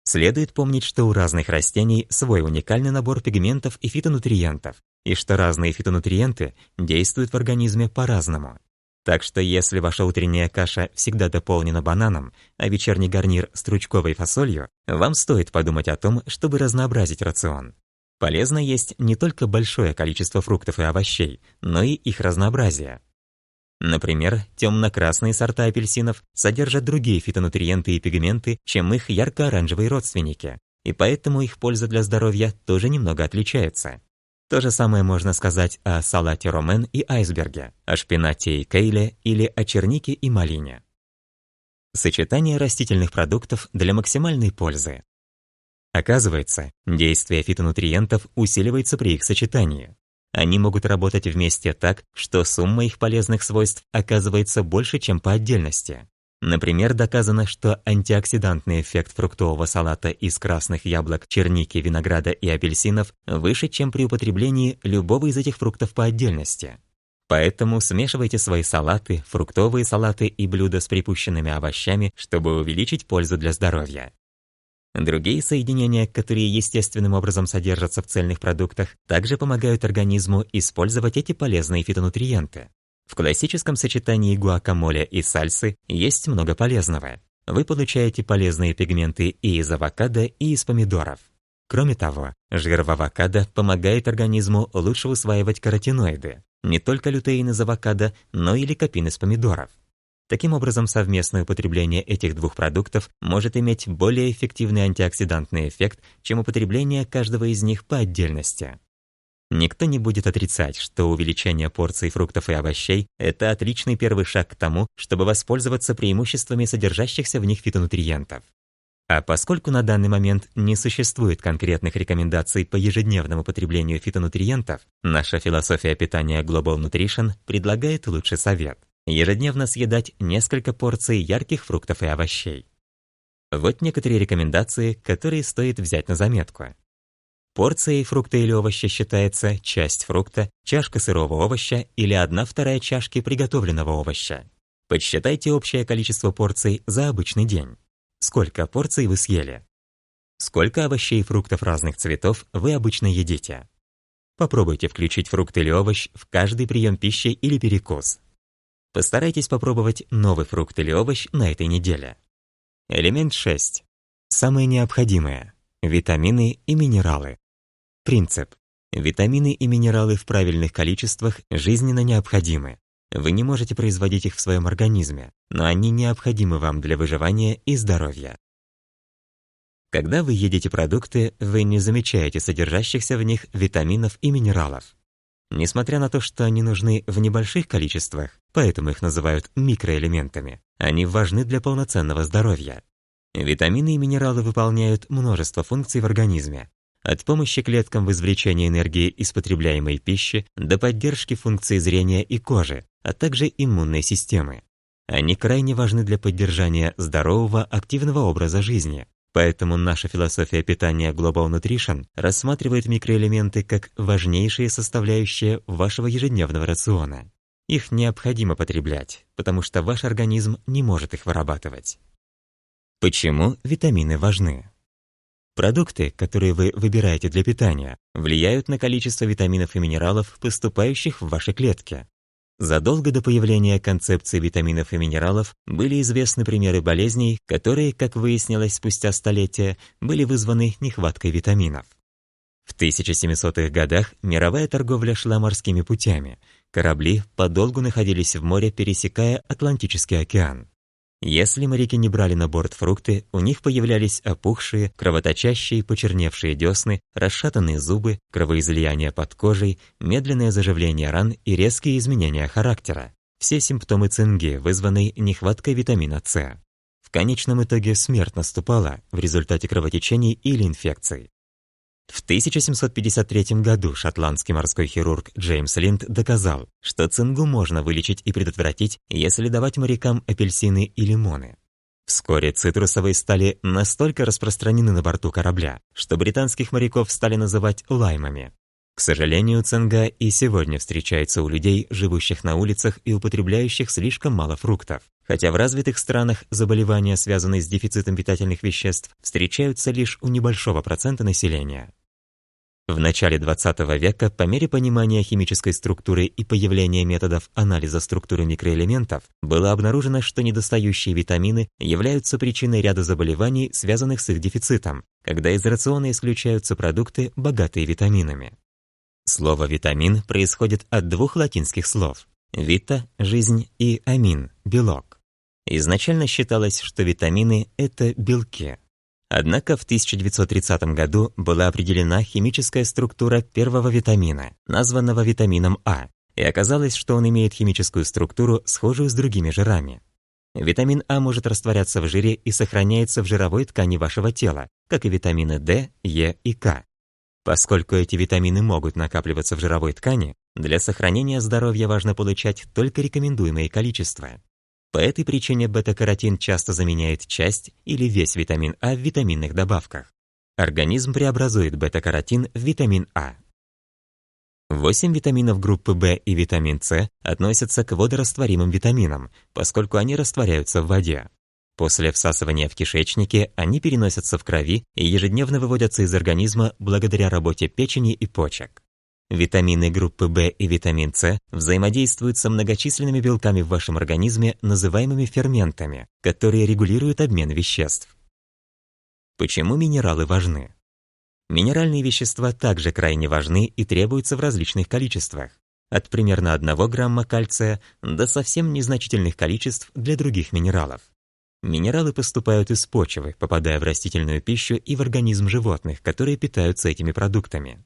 Следует помнить, что у разных растений свой уникальный набор пигментов и фитонутриентов, и что разные фитонутриенты действуют в организме по-разному. Так что если ваша утренняя каша всегда дополнена бананом, а вечерний гарнир стручковой фасолью, вам стоит подумать о том, чтобы разнообразить рацион. Полезно есть не только большое количество фруктов и овощей, но и их разнообразие. Например, темно-красные сорта апельсинов содержат другие фитонутриенты и пигменты, чем их ярко-оранжевые родственники, и поэтому их польза для здоровья тоже немного отличается. То же самое можно сказать о салате ромен и айсберге, о шпинате и кейле или о чернике и малине. Сочетание растительных продуктов для максимальной пользы. Оказывается, действие фитонутриентов усиливается при их сочетании. Они могут работать вместе так, что сумма их полезных свойств оказывается больше, чем по отдельности. Например, доказано, что антиоксидантный эффект фруктового салата из красных яблок, черники, винограда и апельсинов выше, чем при употреблении любого из этих фруктов по отдельности. Поэтому смешивайте свои салаты, фруктовые салаты и блюда с припущенными овощами, чтобы увеличить пользу для здоровья. Другие соединения, которые естественным образом содержатся в цельных продуктах, также помогают организму использовать эти полезные фитонутриенты. В классическом сочетании гуакамоле и сальсы есть много полезного. Вы получаете полезные пигменты и из авокадо, и из помидоров. Кроме того, жир в авокадо помогает организму лучше усваивать каротиноиды, не только лютеин из авокадо, но и ликопин из помидоров. Таким образом, совместное употребление этих двух продуктов может иметь более эффективный антиоксидантный эффект, чем употребление каждого из них по отдельности. Никто не будет отрицать, что увеличение порций фруктов и овощей – это отличный первый шаг к тому, чтобы воспользоваться преимуществами содержащихся в них фитонутриентов. А поскольку на данный момент не существует конкретных рекомендаций по ежедневному потреблению фитонутриентов, наша философия питания Global Nutrition предлагает лучший совет – ежедневно съедать несколько порций ярких фруктов и овощей. Вот некоторые рекомендации, которые стоит взять на заметку. Порцией фрукта или овоща считается часть фрукта, чашка сырого овоща или 1/2 чашки приготовленного овоща. Подсчитайте общее количество порций за обычный день. Сколько порций вы съели? Сколько овощей и фруктов разных цветов вы обычно едите? Попробуйте включить фрукт или овощ в каждый прием пищи или перекус. Постарайтесь попробовать новый фрукт или овощ на этой неделе. Элемент 6. Самое необходимое. Витамины и минералы. Принцип. Витамины и минералы в правильных количествах жизненно необходимы. Вы не можете производить их в своем организме, но они необходимы вам для выживания и здоровья. Когда вы едите продукты, вы не замечаете содержащихся в них витаминов и минералов. Несмотря на то, что они нужны в небольших количествах, поэтому их называют микроэлементами, они важны для полноценного здоровья. Витамины и минералы выполняют множество функций в организме, от помощи клеткам в извлечении энергии из потребляемой пищи до поддержки функций зрения и кожи, а также иммунной системы. Они крайне важны для поддержания здорового, активного образа жизни. Поэтому наша философия питания Global Nutrition рассматривает микроэлементы как важнейшие составляющие вашего ежедневного рациона. Их необходимо потреблять, потому что ваш организм не может их вырабатывать. Почему витамины важны? Продукты, которые вы выбираете для питания, влияют на количество витаминов и минералов, поступающих в ваши клетки. Задолго до появления концепции витаминов и минералов были известны примеры болезней, которые, как выяснилось спустя столетия, были вызваны нехваткой витаминов. В 1700-х годах мировая торговля шла морскими путями. Корабли подолгу находились в море, пересекая Атлантический океан. Если моряки не брали на борт фрукты, у них появлялись опухшие, кровоточащие, почерневшие десны, расшатанные зубы, кровоизлияние под кожей, медленное заживление ран и резкие изменения характера. Все симптомы цинги, вызванные нехваткой витамина С. В конечном итоге смерть наступала в результате кровотечений или инфекций. В 1753 году шотландский морской хирург Джеймс Линд доказал, что цингу можно вылечить и предотвратить, если давать морякам апельсины и лимоны. Вскоре цитрусовые стали настолько распространены на борту корабля, что британских моряков стали называть лаймами. К сожалению, цинга и сегодня встречается у людей, живущих на улицах и употребляющих слишком мало фруктов. Хотя в развитых странах заболевания, связанные с дефицитом питательных веществ, встречаются лишь у небольшого процента населения. В начале XX века, по мере понимания химической структуры и появления методов анализа структуры микроэлементов, было обнаружено, что недостающие витамины являются причиной ряда заболеваний, связанных с их дефицитом, когда из рациона исключаются продукты, богатые витаминами. Слово «витамин» происходит от двух латинских слов «vita» – жизнь и «амин» – белок. Изначально считалось, что витамины – это белки. Однако в 1930 году была определена химическая структура первого витамина, названного витамином А, и оказалось, что он имеет химическую структуру, схожую с другими жирами. Витамин А может растворяться в жире и сохраняется в жировой ткани вашего тела, как и витамины D, Е и К. Поскольку эти витамины могут накапливаться в жировой ткани, для сохранения здоровья важно получать только рекомендуемое количество. По этой причине бета-каротин часто заменяет часть или весь витамин А в витаминных добавках. Организм преобразует бета-каротин в витамин А. 8 витаминов группы В и витамин С относятся к водорастворимым витаминам, поскольку они растворяются в воде. После всасывания в кишечнике они переносятся в крови и ежедневно выводятся из организма благодаря работе печени и почек. Витамины группы В и витамин С взаимодействуют со многочисленными белками в вашем организме, называемыми ферментами, которые регулируют обмен веществ. Почему минералы важны? Минеральные вещества также крайне важны и требуются в различных количествах, от примерно 1 грамма кальция до совсем незначительных количеств для других минералов. Минералы поступают из почвы, попадая в растительную пищу и в организм животных, которые питаются этими продуктами.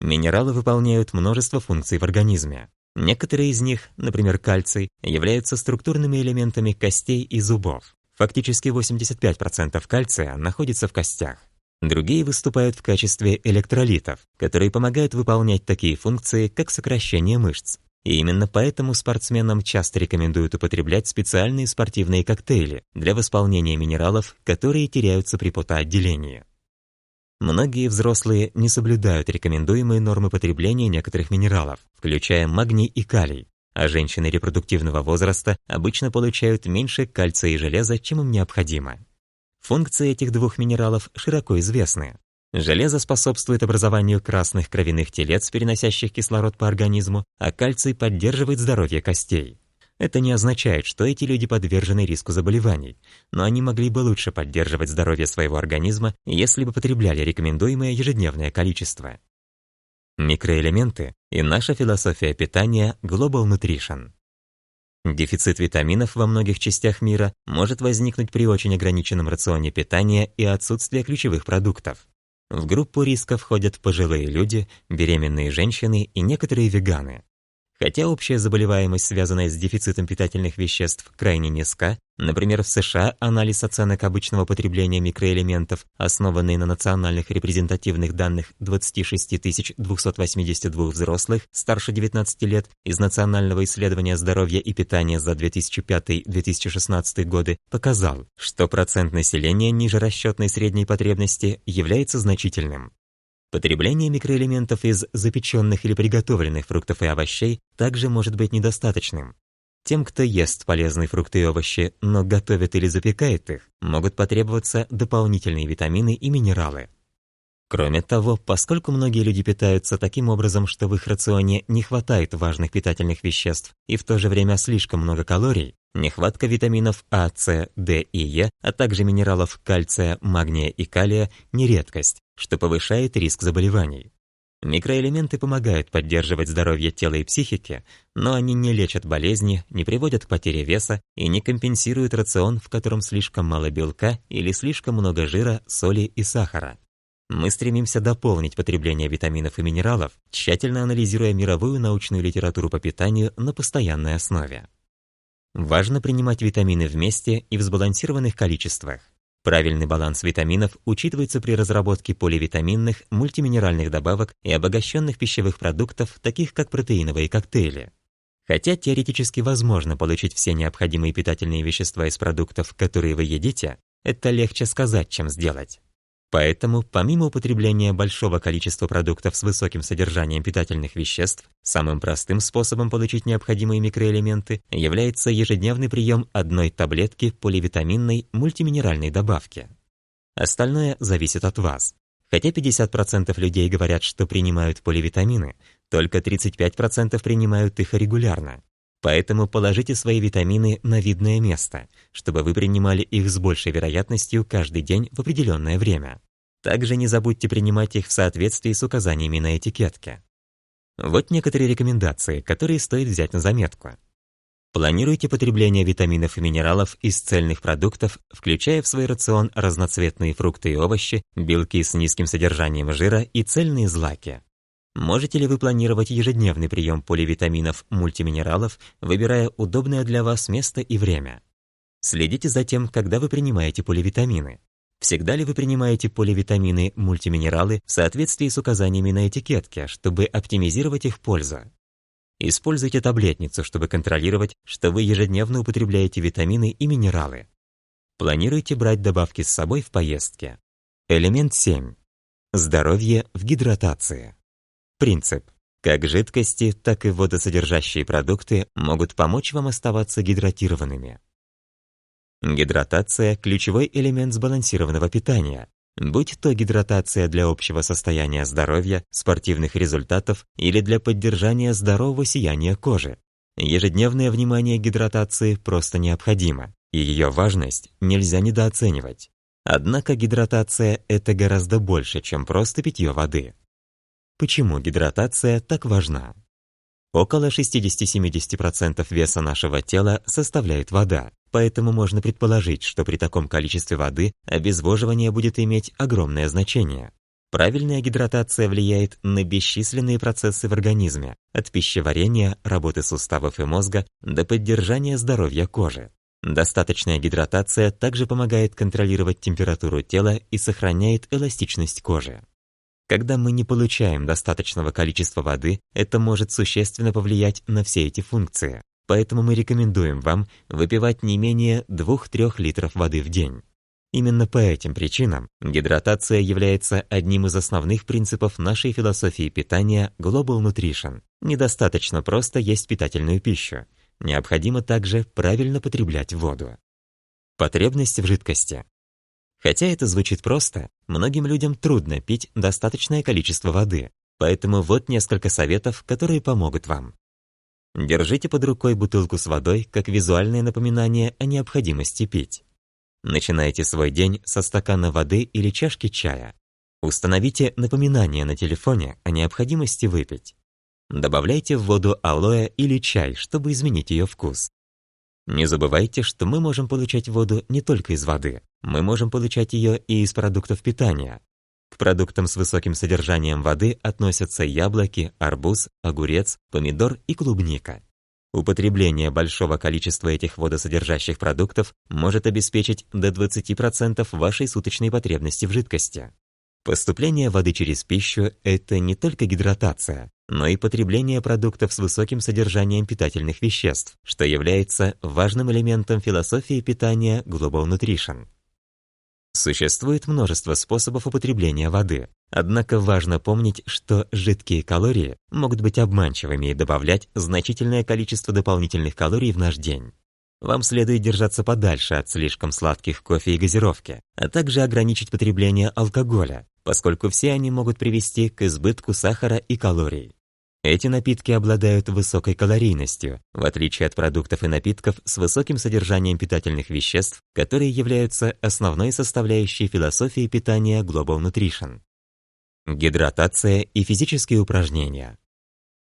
Минералы выполняют множество функций в организме. Некоторые из них, например, кальций, являются структурными элементами костей и зубов. Фактически 85% кальция находится в костях. Другие выступают в качестве электролитов, которые помогают выполнять такие функции, как сокращение мышц. И именно поэтому спортсменам часто рекомендуют употреблять специальные спортивные коктейли для восполнения минералов, которые теряются при потоотделении. Многие взрослые не соблюдают рекомендуемые нормы потребления некоторых минералов, включая магний и калий, а женщины репродуктивного возраста обычно получают меньше кальция и железа, чем им необходимо. Функции этих двух минералов широко известны. Железо способствует образованию красных кровяных телец, переносящих кислород по организму, а кальций поддерживает здоровье костей. Это не означает, что эти люди подвержены риску заболеваний, но они могли бы лучше поддерживать здоровье своего организма, если бы потребляли рекомендуемое ежедневное количество. Микроэлементы и наша философия питания Global Nutrition. Дефицит витаминов во многих частях мира может возникнуть при очень ограниченном рационе питания и отсутствии ключевых продуктов. В группу риска входят пожилые люди, беременные женщины и некоторые веганы. Хотя общая заболеваемость, связанная с дефицитом питательных веществ, крайне низка, например, в США анализ оценок обычного потребления микроэлементов, основанный на национальных репрезентативных данных 26 282 взрослых старше 19 лет из Национального исследования здоровья и питания за 2005-2016 годы, показал, что процент населения ниже расчетной средней потребности является значительным. Потребление микроэлементов из запеченных или приготовленных фруктов и овощей также может быть недостаточным. Тем, кто ест полезные фрукты и овощи, но готовит или запекает их, могут потребоваться дополнительные витамины и минералы. Кроме того, поскольку многие люди питаются таким образом, что в их рационе не хватает важных питательных веществ и в то же время слишком много калорий, нехватка витаминов А, С, Д и Е, а также минералов кальция, магния и калия не редкость, что повышает риск заболеваний. Микроэлементы помогают поддерживать здоровье тела и психики, но они не лечат болезни, не приводят к потере веса и не компенсируют рацион, в котором слишком мало белка или слишком много жира, соли и сахара. Мы стремимся дополнить потребление витаминов и минералов, тщательно анализируя мировую научную литературу по питанию на постоянной основе. Важно принимать витамины вместе и в сбалансированных количествах. Правильный баланс витаминов учитывается при разработке поливитаминных, мультиминеральных добавок и обогащенных пищевых продуктов, таких как протеиновые коктейли. Хотя теоретически возможно получить все необходимые питательные вещества из продуктов, которые вы едите, это легче сказать, чем сделать. Поэтому, помимо употребления большого количества продуктов с высоким содержанием питательных веществ, самым простым способом получить необходимые микроэлементы является ежедневный прием одной таблетки поливитаминной мультиминеральной добавки. Остальное зависит от вас. Хотя 50% людей говорят, что принимают поливитамины, только 35% принимают их регулярно. Поэтому положите свои витамины на видное место, чтобы вы принимали их с большей вероятностью каждый день в определенное время. Также не забудьте принимать их в соответствии с указаниями на этикетке. Вот некоторые рекомендации, которые стоит взять на заметку. Планируйте потребление витаминов и минералов из цельных продуктов, включая в свой рацион разноцветные фрукты и овощи, белки с низким содержанием жира и цельные злаки. Можете ли вы планировать ежедневный прием поливитаминов, мультиминералов, выбирая удобное для вас место и время? Следите за тем, когда вы принимаете поливитамины. Всегда ли вы принимаете поливитамины, мультиминералы в соответствии с указаниями на этикетке, чтобы оптимизировать их пользу? Используйте таблетницу, чтобы контролировать, что вы ежедневно употребляете витамины и минералы. Планируйте брать добавки с собой в поездке. Элемент 7. Здоровье в гидратации. Принцип. Как жидкости, так и водосодержащие продукты могут помочь вам оставаться гидратированными. Гидратация – ключевой элемент сбалансированного питания, будь то гидратация для общего состояния здоровья, спортивных результатов или для поддержания здорового сияния кожи. Ежедневное внимание к гидратации просто необходимо, и ее важность нельзя недооценивать. Однако гидратация – это гораздо больше, чем просто питье воды. Почему гидратация так важна? Около 60-70% веса нашего тела составляет вода, поэтому можно предположить, что при таком количестве воды обезвоживание будет иметь огромное значение. Правильная гидратация влияет на бесчисленные процессы в организме, от пищеварения, работы суставов и мозга до поддержания здоровья кожи. Достаточная гидратация также помогает контролировать температуру тела и сохраняет эластичность кожи. Когда мы не получаем достаточного количества воды, это может существенно повлиять на все эти функции. Поэтому мы рекомендуем вам выпивать не менее 2-3 литров воды в день. Именно по этим причинам гидратация является одним из основных принципов нашей философии питания Global Nutrition. Недостаточно просто есть питательную пищу. Необходимо также правильно потреблять воду. Потребность в жидкости. Хотя это звучит просто, многим людям трудно пить достаточное количество воды, поэтому вот несколько советов, которые помогут вам. Держите под рукой бутылку с водой как визуальное напоминание о необходимости пить. Начинайте свой день со стакана воды или чашки чая. Установите напоминание на телефоне о необходимости выпить. Добавляйте в воду алоэ или чай, чтобы изменить ее вкус. Не забывайте, что мы можем получать воду не только из воды, мы можем получать ее и из продуктов питания. К продуктам с высоким содержанием воды относятся яблоки, арбуз, огурец, помидор и клубника. Употребление большого количества этих водосодержащих продуктов может обеспечить до 20% вашей суточной потребности в жидкости. Поступление воды через пищу – это не только гидратация, но и потребление продуктов с высоким содержанием питательных веществ, что является важным элементом философии питания Global Nutrition. Существует множество способов употребления воды, однако важно помнить, что жидкие калории могут быть обманчивыми и добавлять значительное количество дополнительных калорий в наш день. Вам следует держаться подальше от слишком сладких кофе и газировки, а также ограничить потребление алкоголя, поскольку все они могут привести к избытку сахара и калорий. Эти напитки обладают высокой калорийностью, в отличие от продуктов и напитков с высоким содержанием питательных веществ, которые являются основной составляющей философии питания Global Nutrition. Гидратация и физические упражнения.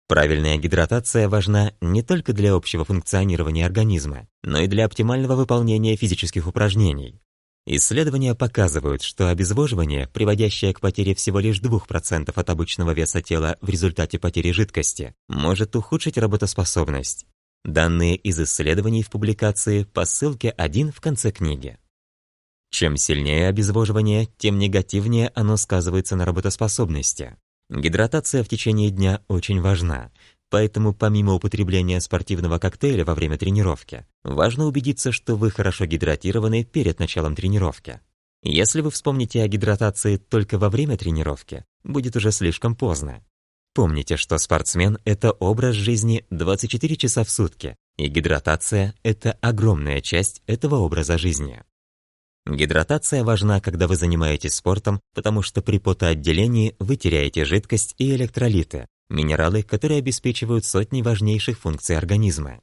Правильная гидратация важна не только для общего функционирования организма, но и для оптимального выполнения физических упражнений. Исследования показывают, что обезвоживание, приводящее к потере всего лишь 2% от обычного веса тела в результате потери жидкости, может ухудшить работоспособность. Данные из исследований в публикации по ссылке 1 в конце книги. Чем сильнее обезвоживание, тем негативнее оно сказывается на работоспособности. Гидратация в течение дня очень важна, поэтому помимо употребления спортивного коктейля во время тренировки, важно убедиться, что вы хорошо гидратированы перед началом тренировки. Если вы вспомните о гидратации только во время тренировки, будет уже слишком поздно. Помните, что спортсмен – это образ жизни 24 часа в сутки, и гидратация – это огромная часть этого образа жизни. Гидратация важна, когда вы занимаетесь спортом, потому что при потоотделении вы теряете жидкость и электролиты, минералы, которые обеспечивают сотни важнейших функций организма.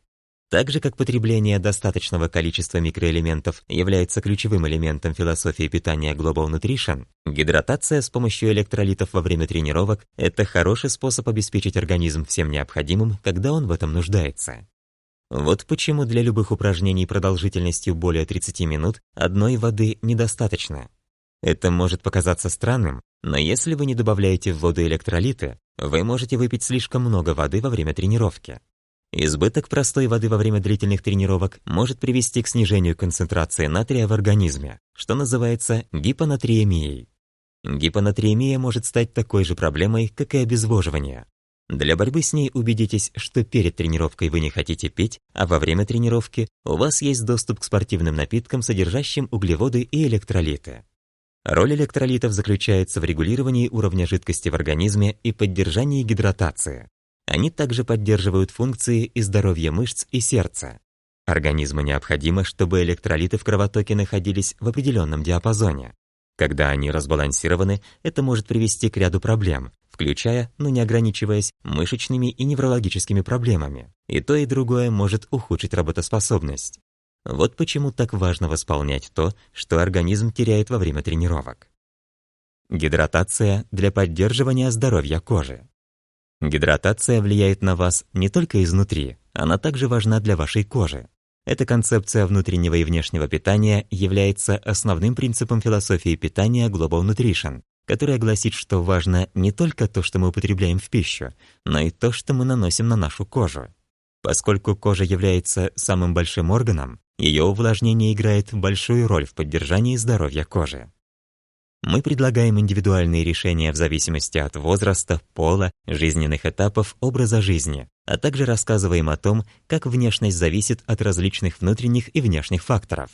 Так же, как потребление достаточного количества микроэлементов является ключевым элементом философии питания Global Nutrition, гидратация с помощью электролитов во время тренировок – это хороший способ обеспечить организм всем необходимым, когда он в этом нуждается. Вот почему для любых упражнений продолжительностью более 30 минут одной воды недостаточно. Это может показаться странным, но если вы не добавляете в воду электролиты, вы можете выпить слишком много воды во время тренировки. Избыток простой воды во время длительных тренировок может привести к снижению концентрации натрия в организме, что называется гипонатриемией. Гипонатриемия может стать такой же проблемой, как и обезвоживание. Для борьбы с ней убедитесь, что перед тренировкой вы не хотите пить, а во время тренировки у вас есть доступ к спортивным напиткам, содержащим углеводы и электролиты. Роль электролитов заключается в регулировании уровня жидкости в организме и поддержании гидратации. Они также поддерживают функции и здоровье мышц и сердца. Организму необходимо, чтобы электролиты в кровотоке находились в определенном диапазоне. Когда они разбалансированы, это может привести к ряду проблем, включая, но не ограничиваясь, мышечными и неврологическими проблемами. И то, и другое может ухудшить работоспособность. Вот почему так важно восполнять то, что организм теряет во время тренировок. Гидратация для поддерживания здоровья кожи. Гидратация влияет на вас не только изнутри, она также важна для вашей кожи. Эта концепция внутреннего и внешнего питания является основным принципом философии питания Global Nutrition, которая гласит, что важно не только то, что мы употребляем в пищу, но и то, что мы наносим на нашу кожу. Поскольку кожа является самым большим органом, ее увлажнение играет большую роль в поддержании здоровья кожи. Мы предлагаем индивидуальные решения в зависимости от возраста, пола, жизненных этапов, образа жизни, а также рассказываем о том, как внешность зависит от различных внутренних и внешних факторов.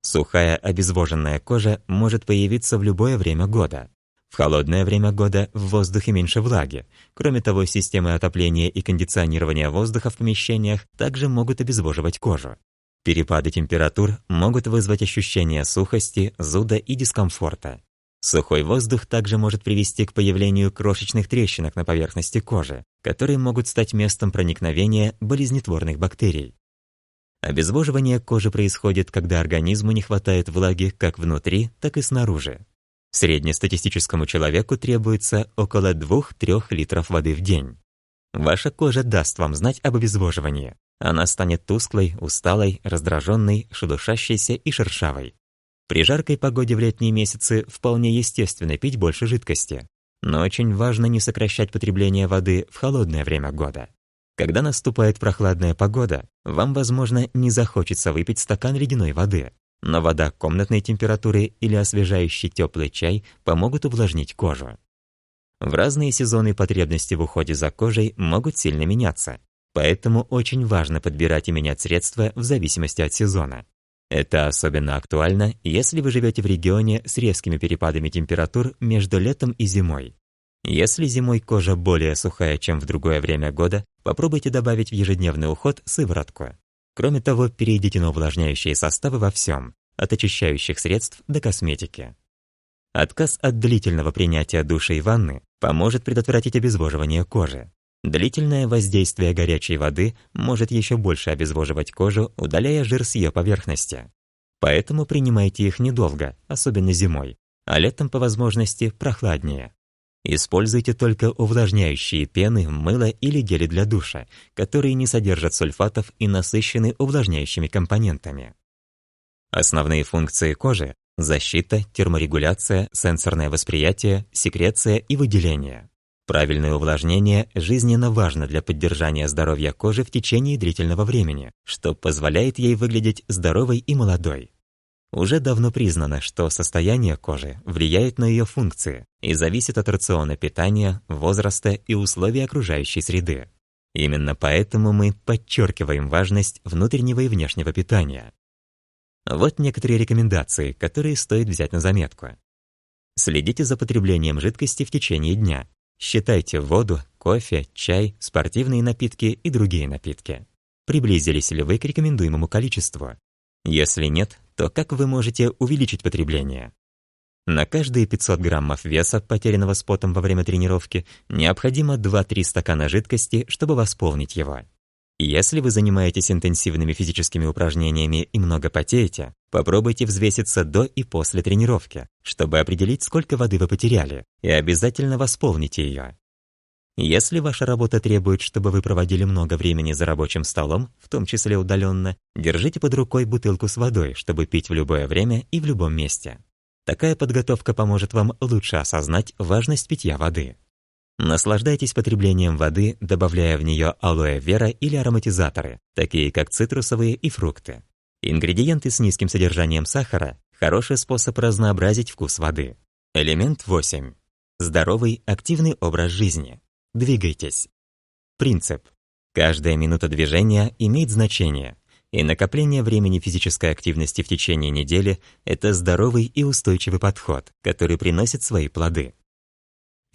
Сухая обезвоженная кожа может появиться в любое время года. В холодное время года в воздухе меньше влаги. Кроме того, системы отопления и кондиционирования воздуха в помещениях также могут обезвоживать кожу. Перепады температур могут вызвать ощущение сухости, зуда и дискомфорта. Сухой воздух также может привести к появлению крошечных трещинок на поверхности кожи, которые могут стать местом проникновения болезнетворных бактерий. Обезвоживание кожи происходит, когда организму не хватает влаги как внутри, так и снаружи. Среднестатистическому человеку требуется около 2-3 литров воды в день. Ваша кожа даст вам знать об обезвоживании. Она станет тусклой, усталой, раздраженной, шелушащейся и шершавой. При жаркой погоде в летние месяцы вполне естественно пить больше жидкости. Но очень важно не сокращать потребление воды в холодное время года. Когда наступает прохладная погода, вам, возможно, не захочется выпить стакан ледяной воды, но вода комнатной температуры или освежающий теплый чай помогут увлажнить кожу. В разные сезоны потребности в уходе за кожей могут сильно меняться, поэтому очень важно подбирать и менять средства в зависимости от сезона. Это особенно актуально, если вы живете в регионе с резкими перепадами температур между летом и зимой. Если зимой кожа более сухая, чем в другое время года, попробуйте добавить в ежедневный уход сыворотку. Кроме того, перейдите на увлажняющие составы во всем, от очищающих средств до косметики. Отказ от длительного принятия душа и ванны поможет предотвратить обезвоживание кожи. Длительное воздействие горячей воды может еще больше обезвоживать кожу, удаляя жир с ее поверхности. Поэтому принимайте их недолго, особенно зимой, а летом по возможности прохладнее. Используйте только увлажняющие пены, мыло или гели для душа, которые не содержат сульфатов и насыщены увлажняющими компонентами. Основные функции кожи – защита, терморегуляция, сенсорное восприятие, секреция и выделение. Правильное увлажнение жизненно важно для поддержания здоровья кожи в течение длительного времени, что позволяет ей выглядеть здоровой и молодой. Уже давно признано, что состояние кожи влияет на ее функции и зависит от рациона питания, возраста и условий окружающей среды. Именно поэтому мы подчеркиваем важность внутреннего и внешнего питания. Вот некоторые рекомендации, которые стоит взять на заметку. Следите за потреблением жидкости в течение дня. Считайте воду, кофе, чай, спортивные напитки и другие напитки. Приблизились ли вы к рекомендуемому количеству? Если нет, то как вы можете увеличить потребление? На каждые 500 граммов веса, потерянного с потом во время тренировки, необходимо 2-3 стакана жидкости, чтобы восполнить его. Если вы занимаетесь интенсивными физическими упражнениями и много потеете, попробуйте взвеситься до и после тренировки, чтобы определить, сколько воды вы потеряли, и обязательно восполните ее. Если ваша работа требует, чтобы вы проводили много времени за рабочим столом, в том числе удаленно, держите под рукой бутылку с водой, чтобы пить в любое время и в любом месте. Такая подготовка поможет вам лучше осознать важность питья воды. Наслаждайтесь потреблением воды, добавляя в нее алоэ вера или ароматизаторы, такие как цитрусовые и фрукты. Ингредиенты с низким содержанием сахара – хороший способ разнообразить вкус воды. Элемент 8. Здоровый, активный образ жизни. Двигайтесь. Принцип. Каждая минута движения имеет значение, и накопление времени физической активности в течение недели – это здоровый и устойчивый подход, который приносит свои плоды.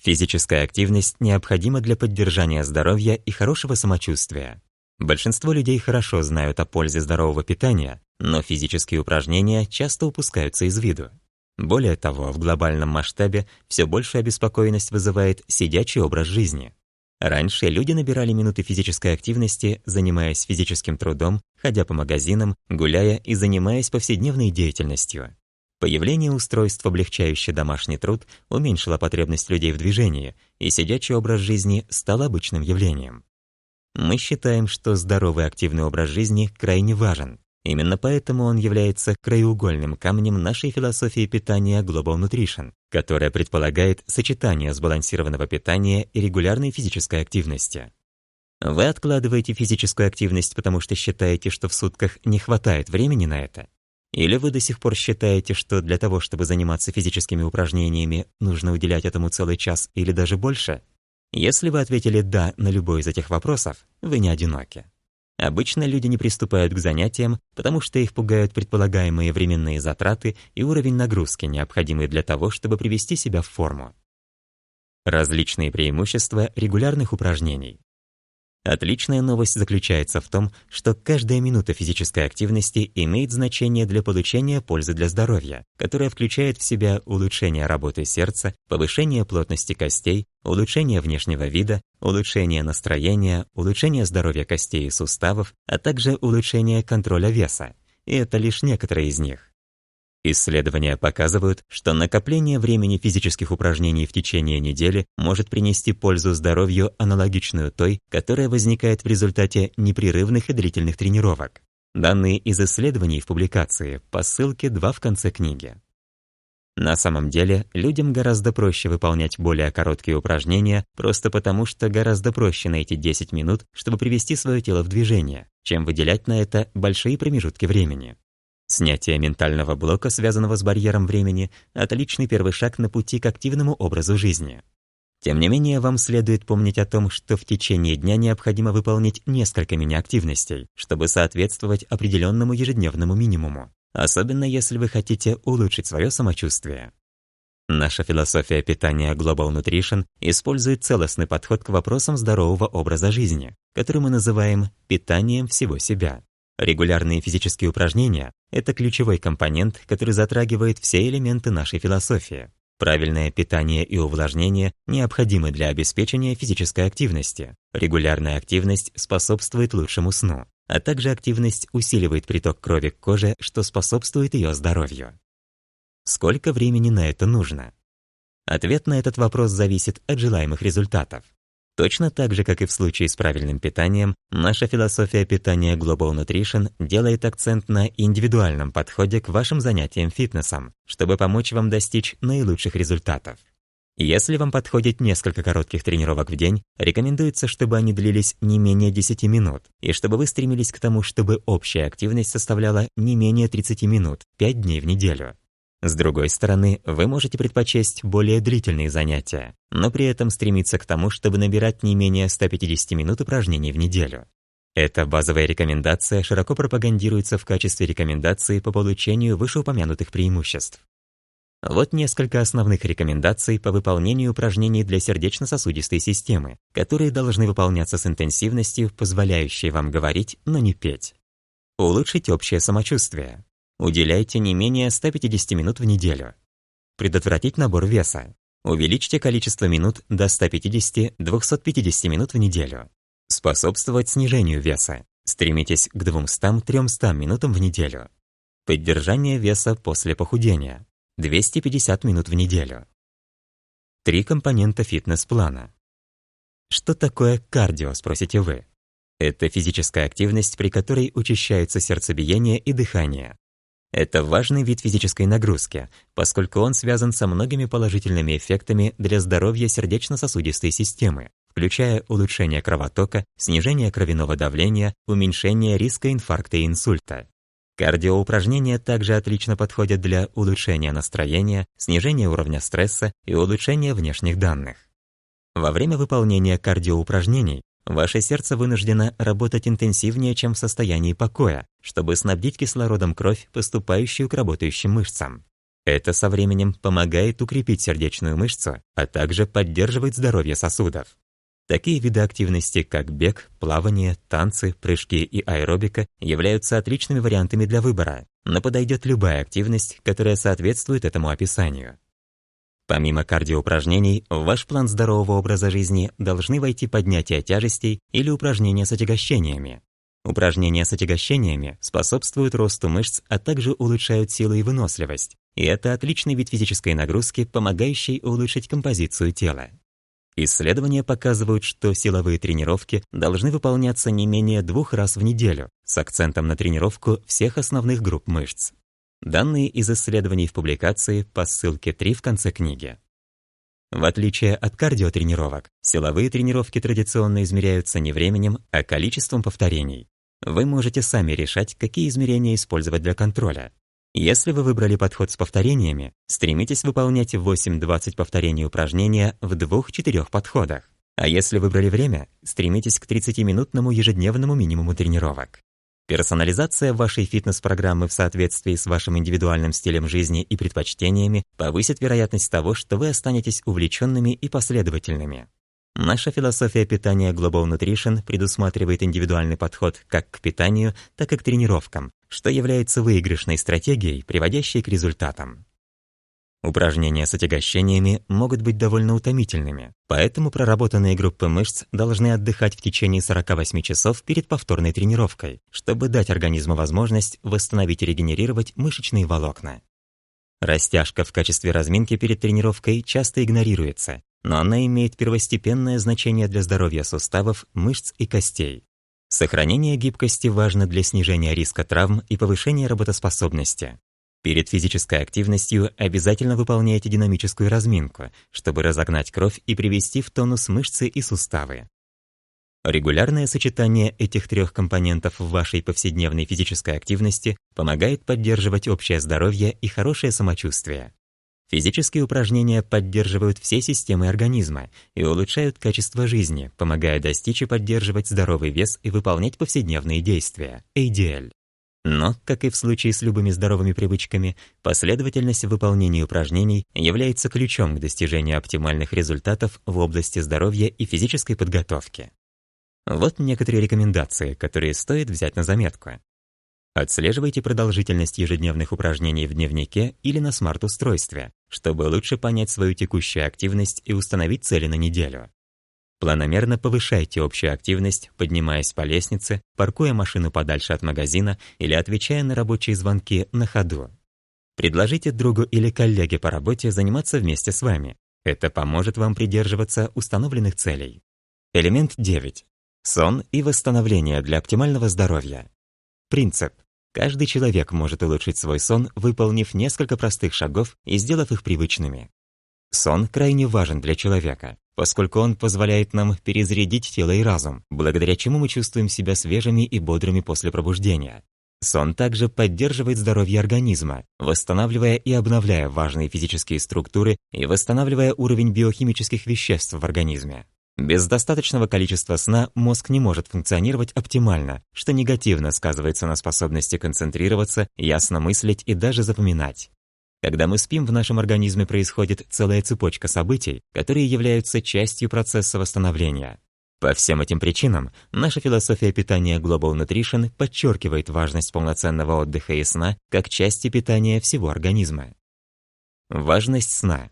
Физическая активность необходима для поддержания здоровья и хорошего самочувствия. Большинство людей хорошо знают о пользе здорового питания, но физические упражнения часто упускаются из виду. Более того, в глобальном масштабе все большую обеспокоенность вызывает сидячий образ жизни. Раньше люди набирали минуты физической активности, занимаясь физическим трудом, ходя по магазинам, гуляя и занимаясь повседневной деятельностью. Появление устройств, облегчающих домашний труд, уменьшило потребность людей в движении, и сидячий образ жизни стал обычным явлением. Мы считаем, что здоровый активный образ жизни крайне важен. Именно поэтому он является краеугольным камнем нашей философии питания Global Nutrition, которая предполагает сочетание сбалансированного питания и регулярной физической активности. Вы откладываете физическую активность, потому что считаете, что в сутках не хватает времени на это? Или вы до сих пор считаете, что для того, чтобы заниматься физическими упражнениями, нужно уделять этому целый час или даже больше? Если вы ответили «да» на любой из этих вопросов, вы не одиноки. Обычно люди не приступают к занятиям, потому что их пугают предполагаемые временные затраты и уровень нагрузки, необходимый для того, чтобы привести себя в форму. Различные преимущества регулярных упражнений. Отличная новость заключается в том, что каждая минута физической активности имеет значение для получения пользы для здоровья, которая включает в себя улучшение работы сердца, повышение плотности костей, улучшение внешнего вида, улучшение настроения, улучшение здоровья костей и суставов, а также улучшение контроля веса. И это лишь некоторые из них. Исследования показывают, что накопление времени физических упражнений в течение недели может принести пользу здоровью, аналогичную той, которая возникает в результате непрерывных и длительных тренировок. Данные из исследований в публикации по ссылке 2 в конце книги. На самом деле, людям гораздо проще выполнять более короткие упражнения, просто потому что гораздо проще найти 10 минут, чтобы привести свое тело в движение, чем выделять на это большие промежутки времени. Снятие ментального блока, связанного с барьером времени, отличный первый шаг на пути к активному образу жизни. Тем не менее, вам следует помнить о том, что в течение дня необходимо выполнить несколько мини-активностей, чтобы соответствовать определенному ежедневному минимуму, особенно если вы хотите улучшить свое самочувствие. Наша философия питания Global Nutrition использует целостный подход к вопросам здорового образа жизни, который мы называем питанием всего себя. Регулярные физические упражнения – это ключевой компонент, который затрагивает все элементы нашей философии. Правильное питание и увлажнение необходимы для обеспечения физической активности. Регулярная активность способствует лучшему сну, а также активность усиливает приток крови к коже, что способствует ее здоровью. Сколько времени на это нужно? Ответ на этот вопрос зависит от желаемых результатов. Точно так же, как и в случае с правильным питанием, наша философия питания Global Nutrition делает акцент на индивидуальном подходе к вашим занятиям фитнесом, чтобы помочь вам достичь наилучших результатов. Если вам подходит несколько коротких тренировок в день, рекомендуется, чтобы они длились не менее 10 минут, и чтобы вы стремились к тому, чтобы общая активность составляла не менее 30 минут, 5 дней в неделю. С другой стороны, вы можете предпочесть более длительные занятия, но при этом стремиться к тому, чтобы набирать не менее 150 минут упражнений в неделю. Эта базовая рекомендация широко пропагандируется в качестве рекомендации по получению вышеупомянутых преимуществ. Вот несколько основных рекомендаций по выполнению упражнений для сердечно-сосудистой системы, которые должны выполняться с интенсивностью, позволяющей вам говорить, но не петь. Улучшить общее самочувствие. Уделяйте не менее 150 минут в неделю. Предотвратить набор веса. Увеличьте количество минут до 150-250 минут в неделю. Способствовать снижению веса. Стремитесь к 200-300 минутам в неделю. Поддержание веса после похудения. 250 минут в неделю. 3 компонента фитнес-плана. Что такое кардио, спросите вы? Это физическая активность, при которой учащается сердцебиение и дыхание. Это важный вид физической нагрузки, поскольку он связан со многими положительными эффектами для здоровья сердечно-сосудистой системы, включая улучшение кровотока, снижение кровяного давления, уменьшение риска инфаркта и инсульта. Кардиоупражнения также отлично подходят для улучшения настроения, снижения уровня стресса и улучшения внешних данных. Во время выполнения кардиоупражнений ваше сердце вынуждено работать интенсивнее, чем в состоянии покоя, чтобы снабдить кислородом кровь, поступающую к работающим мышцам. Это со временем помогает укрепить сердечную мышцу, а также поддерживает здоровье сосудов. Такие виды активности, как бег, плавание, танцы, прыжки и аэробика, являются отличными вариантами для выбора, но подойдет любая активность, которая соответствует этому описанию. Помимо кардиоупражнений, в ваш план здорового образа жизни должны войти поднятие тяжестей или упражнения с отягощениями. Упражнения с отягощениями способствуют росту мышц, а также улучшают силу и выносливость, и это отличный вид физической нагрузки, помогающий улучшить композицию тела. Исследования показывают, что силовые тренировки должны выполняться не менее 2 раз в неделю, с акцентом на тренировку всех основных групп мышц. Данные из исследований в публикации по ссылке 3 в конце книги. В отличие от кардиотренировок, силовые тренировки традиционно измеряются не временем, а количеством повторений. Вы можете сами решать, какие измерения использовать для контроля. Если вы выбрали подход с повторениями, стремитесь выполнять 8-20 повторений упражнения в 2-4 подходах. А если выбрали время, стремитесь к 30-минутному ежедневному минимуму тренировок. Персонализация вашей фитнес-программы в соответствии с вашим индивидуальным стилем жизни и предпочтениями повысит вероятность того, что вы останетесь увлеченными и последовательными. Наша философия питания Global Nutrition предусматривает индивидуальный подход как к питанию, так и к тренировкам, что является выигрышной стратегией, приводящей к результатам. Упражнения с отягощениями могут быть довольно утомительными, поэтому проработанные группы мышц должны отдыхать в течение 48 часов перед повторной тренировкой, чтобы дать организму возможность восстановить и регенерировать мышечные волокна. Растяжка в качестве разминки перед тренировкой часто игнорируется, но она имеет первостепенное значение для здоровья суставов, мышц и костей. Сохранение гибкости важно для снижения риска травм и повышения работоспособности. Перед физической активностью обязательно выполняйте динамическую разминку, чтобы разогнать кровь и привести в тонус мышцы и суставы. Регулярное сочетание этих 3 компонентов в вашей повседневной физической активности помогает поддерживать общее здоровье и хорошее самочувствие. Физические упражнения поддерживают все системы организма и улучшают качество жизни, помогая достичь и поддерживать здоровый вес и выполнять повседневные действия (ADL). Но, как и в случае с любыми здоровыми привычками, последовательность в выполнении упражнений является ключом к достижению оптимальных результатов в области здоровья и физической подготовки. Вот некоторые рекомендации, которые стоит взять на заметку. Отслеживайте продолжительность ежедневных упражнений в дневнике или на смарт-устройстве, чтобы лучше понять свою текущую активность и установить цели на неделю. Планомерно повышайте общую активность, поднимаясь по лестнице, паркуя машину подальше от магазина или отвечая на рабочие звонки на ходу. Предложите другу или коллеге по работе заниматься вместе с вами. Это поможет вам придерживаться установленных целей. Элемент 9. Сон и восстановление для оптимального здоровья. Принцип. Каждый человек может улучшить свой сон, выполнив несколько простых шагов и сделав их привычными. Сон крайне важен для человека, поскольку он позволяет нам перезарядить тело и разум, благодаря чему мы чувствуем себя свежими и бодрыми после пробуждения. Сон также поддерживает здоровье организма, восстанавливая и обновляя важные физические структуры и восстанавливая уровень биохимических веществ в организме. Без достаточного количества сна мозг не может функционировать оптимально, что негативно сказывается на способности концентрироваться, ясно мыслить и даже запоминать. Когда мы спим, в нашем организме происходит целая цепочка событий, которые являются частью процесса восстановления. По всем этим причинам, наша философия питания Global Nutrition подчеркивает важность полноценного отдыха и сна как части питания всего организма. Важность сна.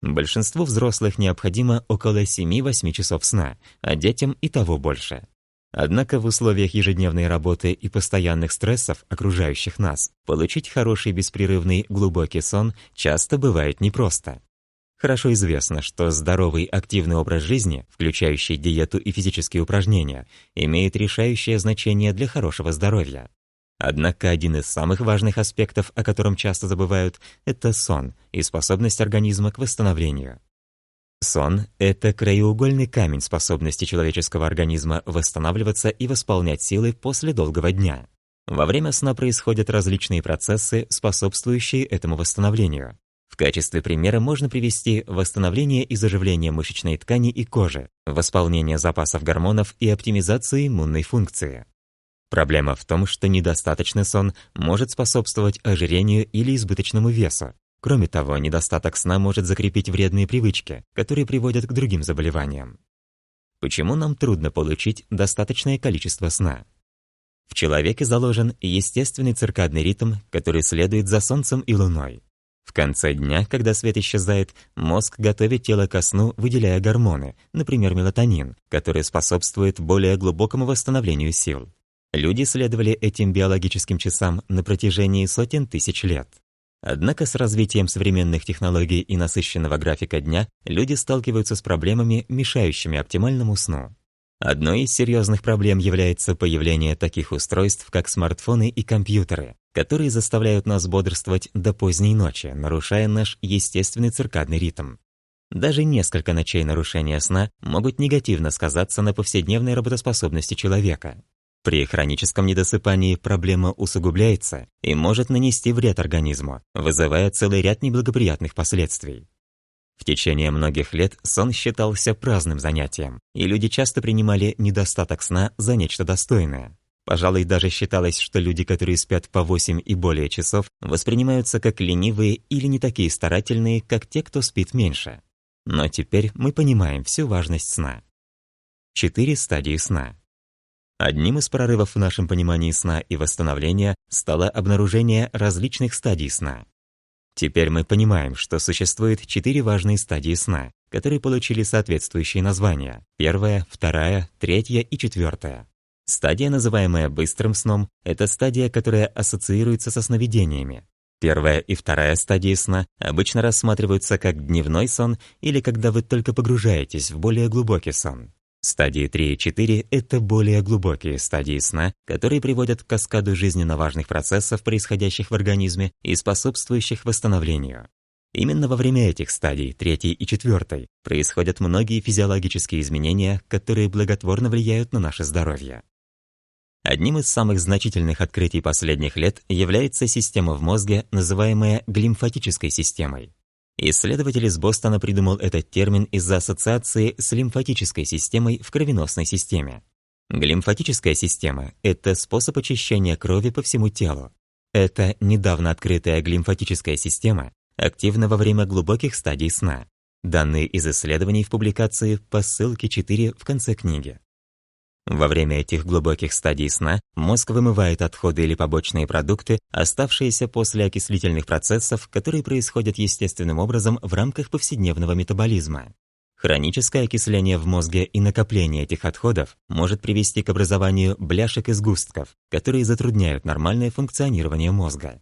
Большинству взрослых необходимо около 7-8 часов сна, а детям и того больше. Однако в условиях ежедневной работы и постоянных стрессов, окружающих нас, получить хороший беспрерывный глубокий сон часто бывает непросто. Хорошо известно, что здоровый активный образ жизни, включающий диету и физические упражнения, имеет решающее значение для хорошего здоровья. Однако один из самых важных аспектов, о котором часто забывают, это сон и способность организма к восстановлению. Сон – это краеугольный камень способности человеческого организма восстанавливаться и восполнять силы после долгого дня. Во время сна происходят различные процессы, способствующие этому восстановлению. В качестве примера можно привести восстановление и заживление мышечной ткани и кожи, восполнение запасов гормонов и оптимизацию иммунной функции. Проблема в том, что недостаточный сон может способствовать ожирению или избыточному весу. Кроме того, недостаток сна может закрепить вредные привычки, которые приводят к другим заболеваниям. Почему нам трудно получить достаточное количество сна? В человеке заложен естественный циркадный ритм, который следует за Солнцем и Луной. В конце дня, когда свет исчезает, мозг готовит тело ко сну, выделяя гормоны, например, мелатонин, который способствует более глубокому восстановлению сил. Люди следовали этим биологическим часам на протяжении сотен тысяч лет. Однако с развитием современных технологий и насыщенного графика дня люди сталкиваются с проблемами, мешающими оптимальному сну. Одной из серьезных проблем является появление таких устройств, как смартфоны и компьютеры, которые заставляют нас бодрствовать до поздней ночи, нарушая наш естественный циркадный ритм. Даже несколько ночей нарушения сна могут негативно сказаться на повседневной работоспособности человека. При хроническом недосыпании проблема усугубляется и может нанести вред организму, вызывая целый ряд неблагоприятных последствий. В течение многих лет сон считался праздным занятием, и люди часто принимали недостаток сна за нечто достойное. Пожалуй, даже считалось, что люди, которые спят по 8 и более часов, воспринимаются как ленивые или не такие старательные, как те, кто спит меньше. Но теперь мы понимаем всю важность сна. 4 стадии сна. Одним из прорывов в нашем понимании сна и восстановления стало обнаружение различных стадий сна. Теперь мы понимаем, что существует 4 важные стадии сна, которые получили соответствующие названия: первая, вторая, третья и четвертая. Стадия, называемая быстрым сном, это стадия, которая ассоциируется со сновидениями. Первая и вторая стадии сна обычно рассматриваются как дневной сон или когда вы только погружаетесь в более глубокий сон. Стадии 3 и 4 – это более глубокие стадии сна, которые приводят к каскаду жизненно важных процессов, происходящих в организме и способствующих восстановлению. Именно во время этих стадий, 3 и 4, происходят многие физиологические изменения, которые благотворно влияют на наше здоровье. Одним из самых значительных открытий последних лет является система в мозге, называемая глимфатической системой. Исследователь из Бостона придумал этот термин из-за ассоциации с лимфатической системой в кровеносной системе. Глимфатическая система – это способ очищения крови по всему телу. Эта недавно открытая глимфатическая система активна во время глубоких стадий сна. Данные из исследований в публикации по ссылке 4 в конце книги. Во время этих глубоких стадий сна мозг вымывает отходы или побочные продукты, оставшиеся после окислительных процессов, которые происходят естественным образом в рамках повседневного метаболизма. Хроническое окисление в мозге и накопление этих отходов может привести к образованию бляшек и сгустков, которые затрудняют нормальное функционирование мозга.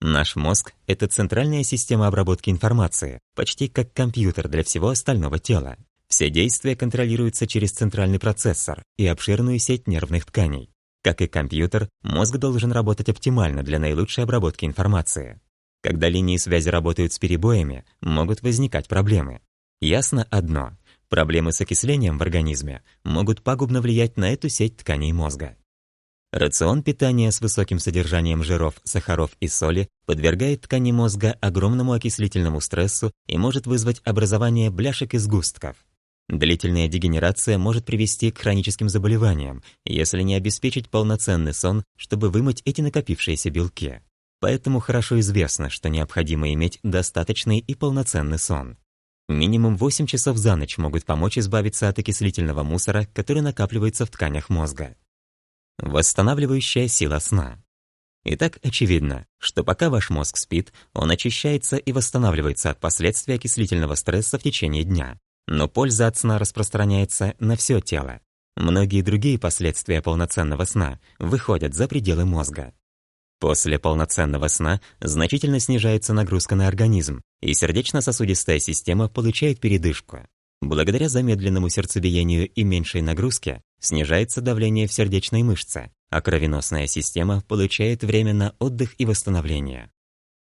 Наш мозг – это центральная система обработки информации, почти как компьютер для всего остального тела. Все действия контролируются через центральный процессор и обширную сеть нервных тканей. Как и компьютер, мозг должен работать оптимально для наилучшей обработки информации. Когда линии связи работают с перебоями, могут возникать проблемы. Ясно одно – проблемы с окислением в организме могут пагубно влиять на эту сеть тканей мозга. Рацион питания с высоким содержанием жиров, сахаров и соли подвергает ткани мозга огромному окислительному стрессу и может вызвать образование бляшек и сгустков. Длительная дегенерация может привести к хроническим заболеваниям, если не обеспечить полноценный сон, чтобы вымыть эти накопившиеся белки. Поэтому хорошо известно, что необходимо иметь достаточный и полноценный сон. Минимум 8 часов за ночь могут помочь избавиться от окислительного мусора, который накапливается в тканях мозга. Восстанавливающая сила сна. Итак, очевидно, что пока ваш мозг спит, он очищается и восстанавливается от последствий окислительного стресса в течение дня. Но польза от сна распространяется на все тело. Многие другие последствия полноценного сна выходят за пределы мозга. После полноценного сна значительно снижается нагрузка на организм, и сердечно-сосудистая система получает передышку. Благодаря замедленному сердцебиению и меньшей нагрузке снижается давление в сердечной мышце, а кровеносная система получает время на отдых и восстановление.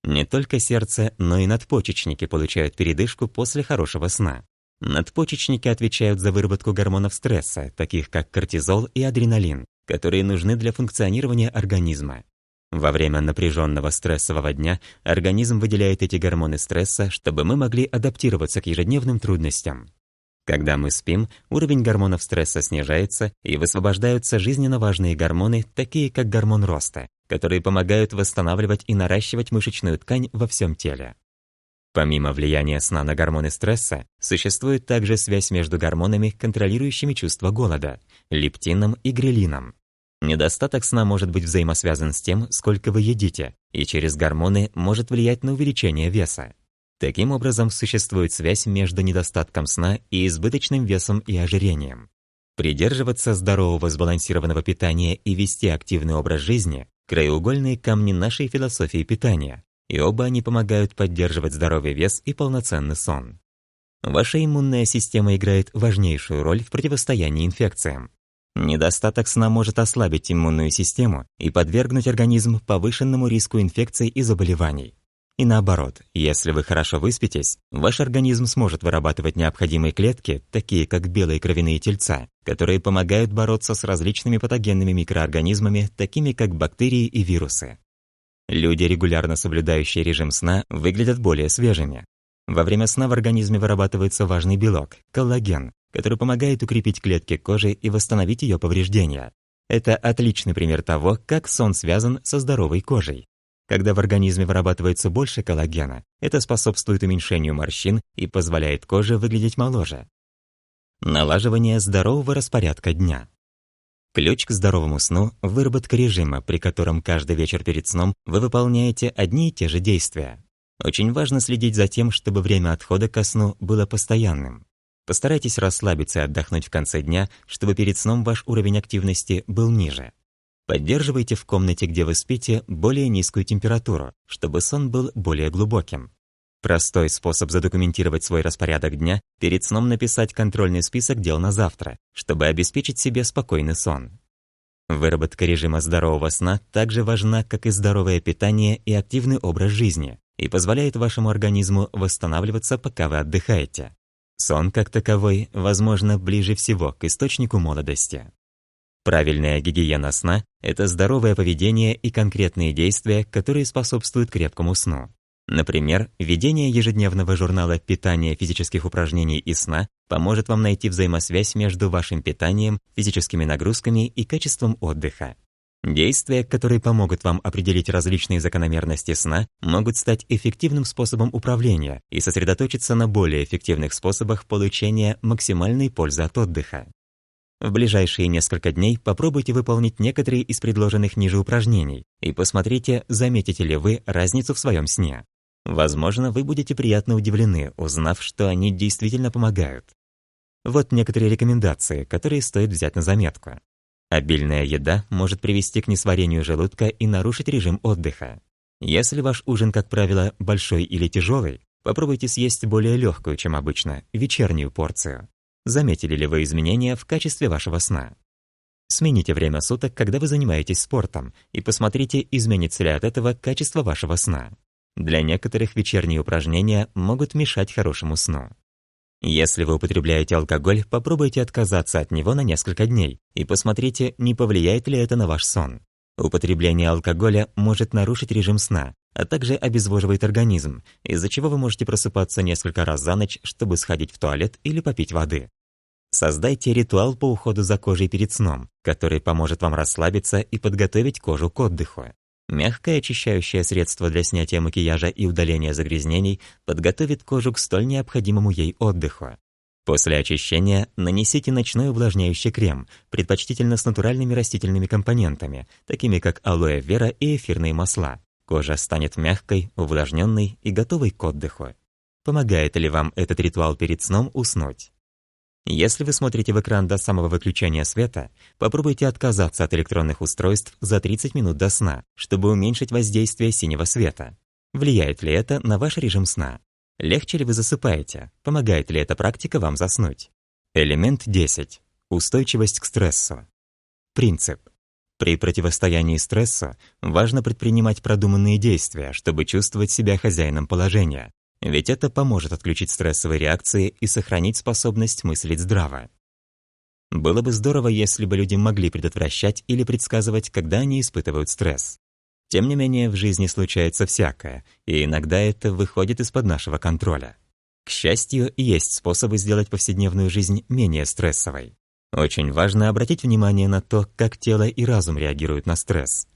Не только сердце, но и надпочечники получают передышку после хорошего сна. Надпочечники отвечают за выработку гормонов стресса, таких как кортизол и адреналин, которые нужны для функционирования организма. Во время напряженного стрессового дня организм выделяет эти гормоны стресса, чтобы мы могли адаптироваться к ежедневным трудностям. Когда мы спим, уровень гормонов стресса снижается, и высвобождаются жизненно важные гормоны, такие как гормон роста, которые помогают восстанавливать и наращивать мышечную ткань во всем теле. Помимо влияния сна на гормоны стресса, существует также связь между гормонами, контролирующими чувство голода, лептином и грелином. Недостаток сна может быть взаимосвязан с тем, сколько вы едите, и через гормоны может влиять на увеличение веса. Таким образом, существует связь между недостатком сна и избыточным весом и ожирением. Придерживаться здорового сбалансированного питания и вести активный образ жизни – краеугольные камни нашей философии питания, и оба они помогают поддерживать здоровый вес и полноценный сон. Ваша иммунная система играет важнейшую роль в противостоянии инфекциям. Недостаток сна может ослабить иммунную систему и подвергнуть организм повышенному риску инфекций и заболеваний. И наоборот, если вы хорошо выспитесь, ваш организм сможет вырабатывать необходимые клетки, такие как белые кровяные тельца, которые помогают бороться с различными патогенными микроорганизмами, такими как бактерии и вирусы. Люди, регулярно соблюдающие режим сна, выглядят более свежими. Во время сна в организме вырабатывается важный белок – коллаген, который помогает укрепить клетки кожи и восстановить ее повреждения. Это отличный пример того, как сон связан со здоровой кожей. Когда в организме вырабатывается больше коллагена, это способствует уменьшению морщин и позволяет коже выглядеть моложе. Налаживание здорового распорядка дня. Ключ к здоровому сну – выработка режима, при котором каждый вечер перед сном вы выполняете одни и те же действия. Очень важно следить за тем, чтобы время отхода ко сну было постоянным. Постарайтесь расслабиться и отдохнуть в конце дня, чтобы перед сном ваш уровень активности был ниже. Поддерживайте в комнате, где вы спите, более низкую температуру, чтобы сон был более глубоким. Простой способ задокументировать свой распорядок дня – перед сном написать контрольный список дел на завтра, чтобы обеспечить себе спокойный сон. Выработка режима здорового сна также важна, как и здоровое питание и активный образ жизни, и позволяет вашему организму восстанавливаться, пока вы отдыхаете. Сон, как таковой, возможно, ближе всего к источнику молодости. Правильная гигиена сна – это здоровое поведение и конкретные действия, которые способствуют крепкому сну. Например, ведение ежедневного журнала питания, физических упражнений и сна поможет вам найти взаимосвязь между вашим питанием, физическими нагрузками и качеством отдыха. Действия, которые помогут вам определить различные закономерности сна, могут стать эффективным способом управления и сосредоточиться на более эффективных способах получения максимальной пользы от отдыха. В ближайшие несколько дней попробуйте выполнить некоторые из предложенных ниже упражнений и посмотрите, заметите ли вы разницу в своем сне. Возможно, вы будете приятно удивлены, узнав, что они действительно помогают. Вот некоторые рекомендации, которые стоит взять на заметку. Обильная еда может привести к несварению желудка и нарушить режим отдыха. Если ваш ужин, как правило, большой или тяжелый, попробуйте съесть более легкую, чем обычно, вечернюю порцию. Заметили ли вы изменения в качестве вашего сна? Смените время суток, когда вы занимаетесь спортом, и посмотрите, изменится ли от этого качество вашего сна. Для некоторых вечерние упражнения могут мешать хорошему сну. Если вы употребляете алкоголь, попробуйте отказаться от него на несколько дней и посмотрите, не повлияет ли это на ваш сон. Употребление алкоголя может нарушить режим сна, а также обезвоживает организм, из-за чего вы можете просыпаться несколько раз за ночь, чтобы сходить в туалет или попить воды. Создайте ритуал по уходу за кожей перед сном, который поможет вам расслабиться и подготовить кожу к отдыху. Мягкое очищающее средство для снятия макияжа и удаления загрязнений подготовит кожу к столь необходимому ей отдыху. После очищения нанесите ночной увлажняющий крем, предпочтительно с натуральными растительными компонентами, такими как алоэ вера и эфирные масла. Кожа станет мягкой, увлажненной и готовой к отдыху. Помогает ли вам этот ритуал перед сном уснуть? Если вы смотрите в экран до самого выключения света, попробуйте отказаться от электронных устройств за 30 минут до сна, чтобы уменьшить воздействие синего света. Влияет ли это на ваш режим сна? Легче ли вы засыпаете? Помогает ли эта практика вам заснуть? Элемент 10. Устойчивость к стрессу. Принцип. При противостоянии стрессу важно предпринимать продуманные действия, чтобы чувствовать себя хозяином положения. Ведь это поможет отключить стрессовые реакции и сохранить способность мыслить здраво. Было бы здорово, если бы люди могли предотвращать или предсказывать, когда они испытывают стресс. Тем не менее, в жизни случается всякое, и иногда это выходит из-под нашего контроля. К счастью, есть способы сделать повседневную жизнь менее стрессовой. Очень важно обратить внимание на то, как тело и разум реагируют на стресс.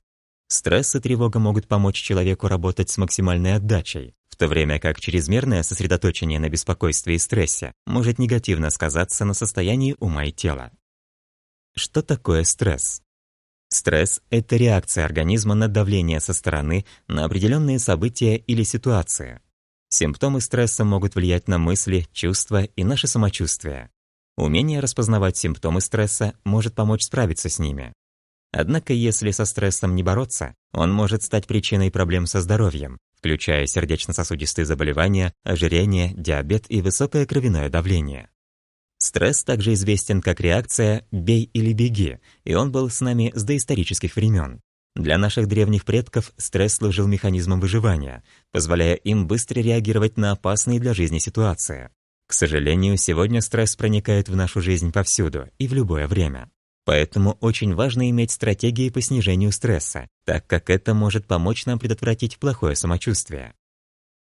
Стресс и тревога могут помочь человеку работать с максимальной отдачей, в то время как чрезмерное сосредоточение на беспокойстве и стрессе может негативно сказаться на состоянии ума и тела. Что такое стресс? Стресс – это реакция организма на давление со стороны на определенные события или ситуации. Симптомы стресса могут влиять на мысли, чувства и наше самочувствие. Умение распознавать симптомы стресса может помочь справиться с ними. Однако, если со стрессом не бороться, он может стать причиной проблем со здоровьем, включая сердечно-сосудистые заболевания, ожирение, диабет и высокое кровяное давление. Стресс также известен как реакция «бей или беги», и он был с нами с доисторических времен. Для наших древних предков стресс служил механизмом выживания, позволяя им быстро реагировать на опасные для жизни ситуации. К сожалению, сегодня стресс проникает в нашу жизнь повсюду и в любое время. Поэтому очень важно иметь стратегии по снижению стресса, так как это может помочь нам предотвратить плохое самочувствие.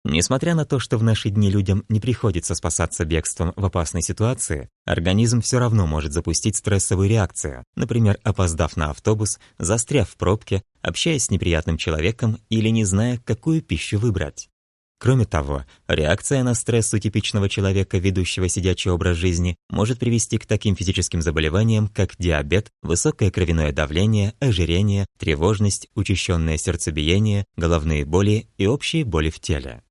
Несмотря на то, что в наши дни людям не приходится спасаться бегством в опасной ситуации, организм все равно может запустить стрессовую реакцию, например, опоздав на автобус, застряв в пробке, общаясь с неприятным человеком или не зная, какую пищу выбрать. Кроме того, реакция на стресс у типичного человека, ведущего сидячий образ жизни, может привести к таким физическим заболеваниям, как диабет, высокое кровяное давление, ожирение, тревожность, учащенное сердцебиение, головные боли и общие боли в теле.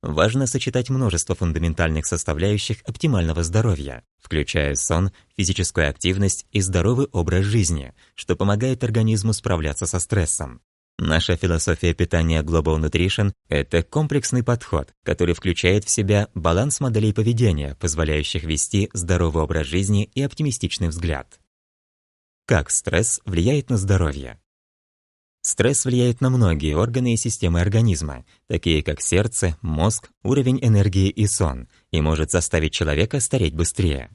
Важно сочетать множество фундаментальных составляющих оптимального здоровья, включая сон, физическую активность и здоровый образ жизни, что помогает организму справляться со стрессом. Наша философия питания Global Nutrition – это комплексный подход, который включает в себя баланс моделей поведения, позволяющих вести здоровый образ жизни и оптимистичный взгляд. Как стресс влияет на здоровье? Стресс влияет на многие органы и системы организма, такие как сердце, мозг, уровень энергии и сон, и может заставить человека стареть быстрее.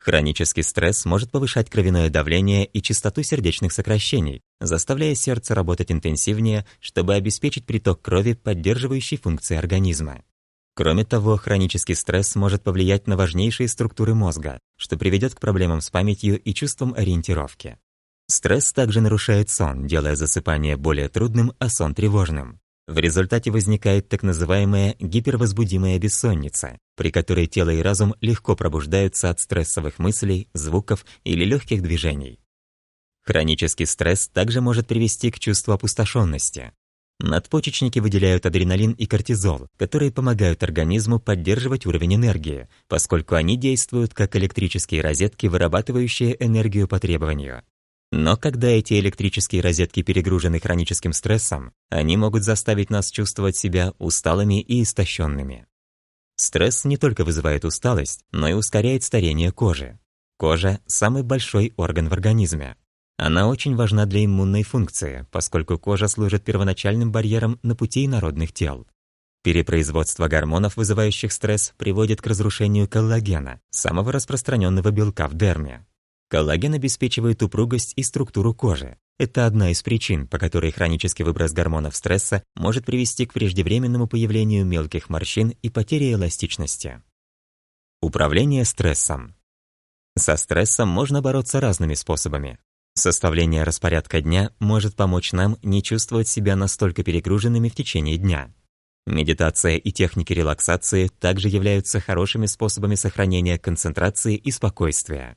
Хронический стресс может повышать кровяное давление и частоту сердечных сокращений, заставляя сердце работать интенсивнее, чтобы обеспечить приток крови, поддерживающий функции организма. Кроме того, хронический стресс может повлиять на важнейшие структуры мозга, что приведет к проблемам с памятью и чувством ориентировки. Стресс также нарушает сон, делая засыпание более трудным, а сон тревожным. В результате возникает так называемая гипервозбудимая бессонница, при которой тело и разум легко пробуждаются от стрессовых мыслей, звуков или легких движений. Хронический стресс также может привести к чувству опустошенности. Надпочечники выделяют адреналин и кортизол, которые помогают организму поддерживать уровень энергии, поскольку они действуют как электрические розетки, вырабатывающие энергию по требованию. Но когда эти электрические розетки перегружены хроническим стрессом, они могут заставить нас чувствовать себя усталыми и истощенными. Стресс не только вызывает усталость, но и ускоряет старение кожи. Кожа – самый большой орган в организме. Она очень важна для иммунной функции, поскольку кожа служит первоначальным барьером на пути инородных тел. Перепроизводство гормонов, вызывающих стресс, приводит к разрушению коллагена, самого распространенного белка в дерме. Коллаген обеспечивает упругость и структуру кожи. Это одна из причин, по которой хронический выброс гормонов стресса может привести к преждевременному появлению мелких морщин и потере эластичности. Управление стрессом. Со стрессом можно бороться разными способами. Составление распорядка дня может помочь нам не чувствовать себя настолько перегруженными в течение дня. Медитация и техники релаксации также являются хорошими способами сохранения концентрации и спокойствия.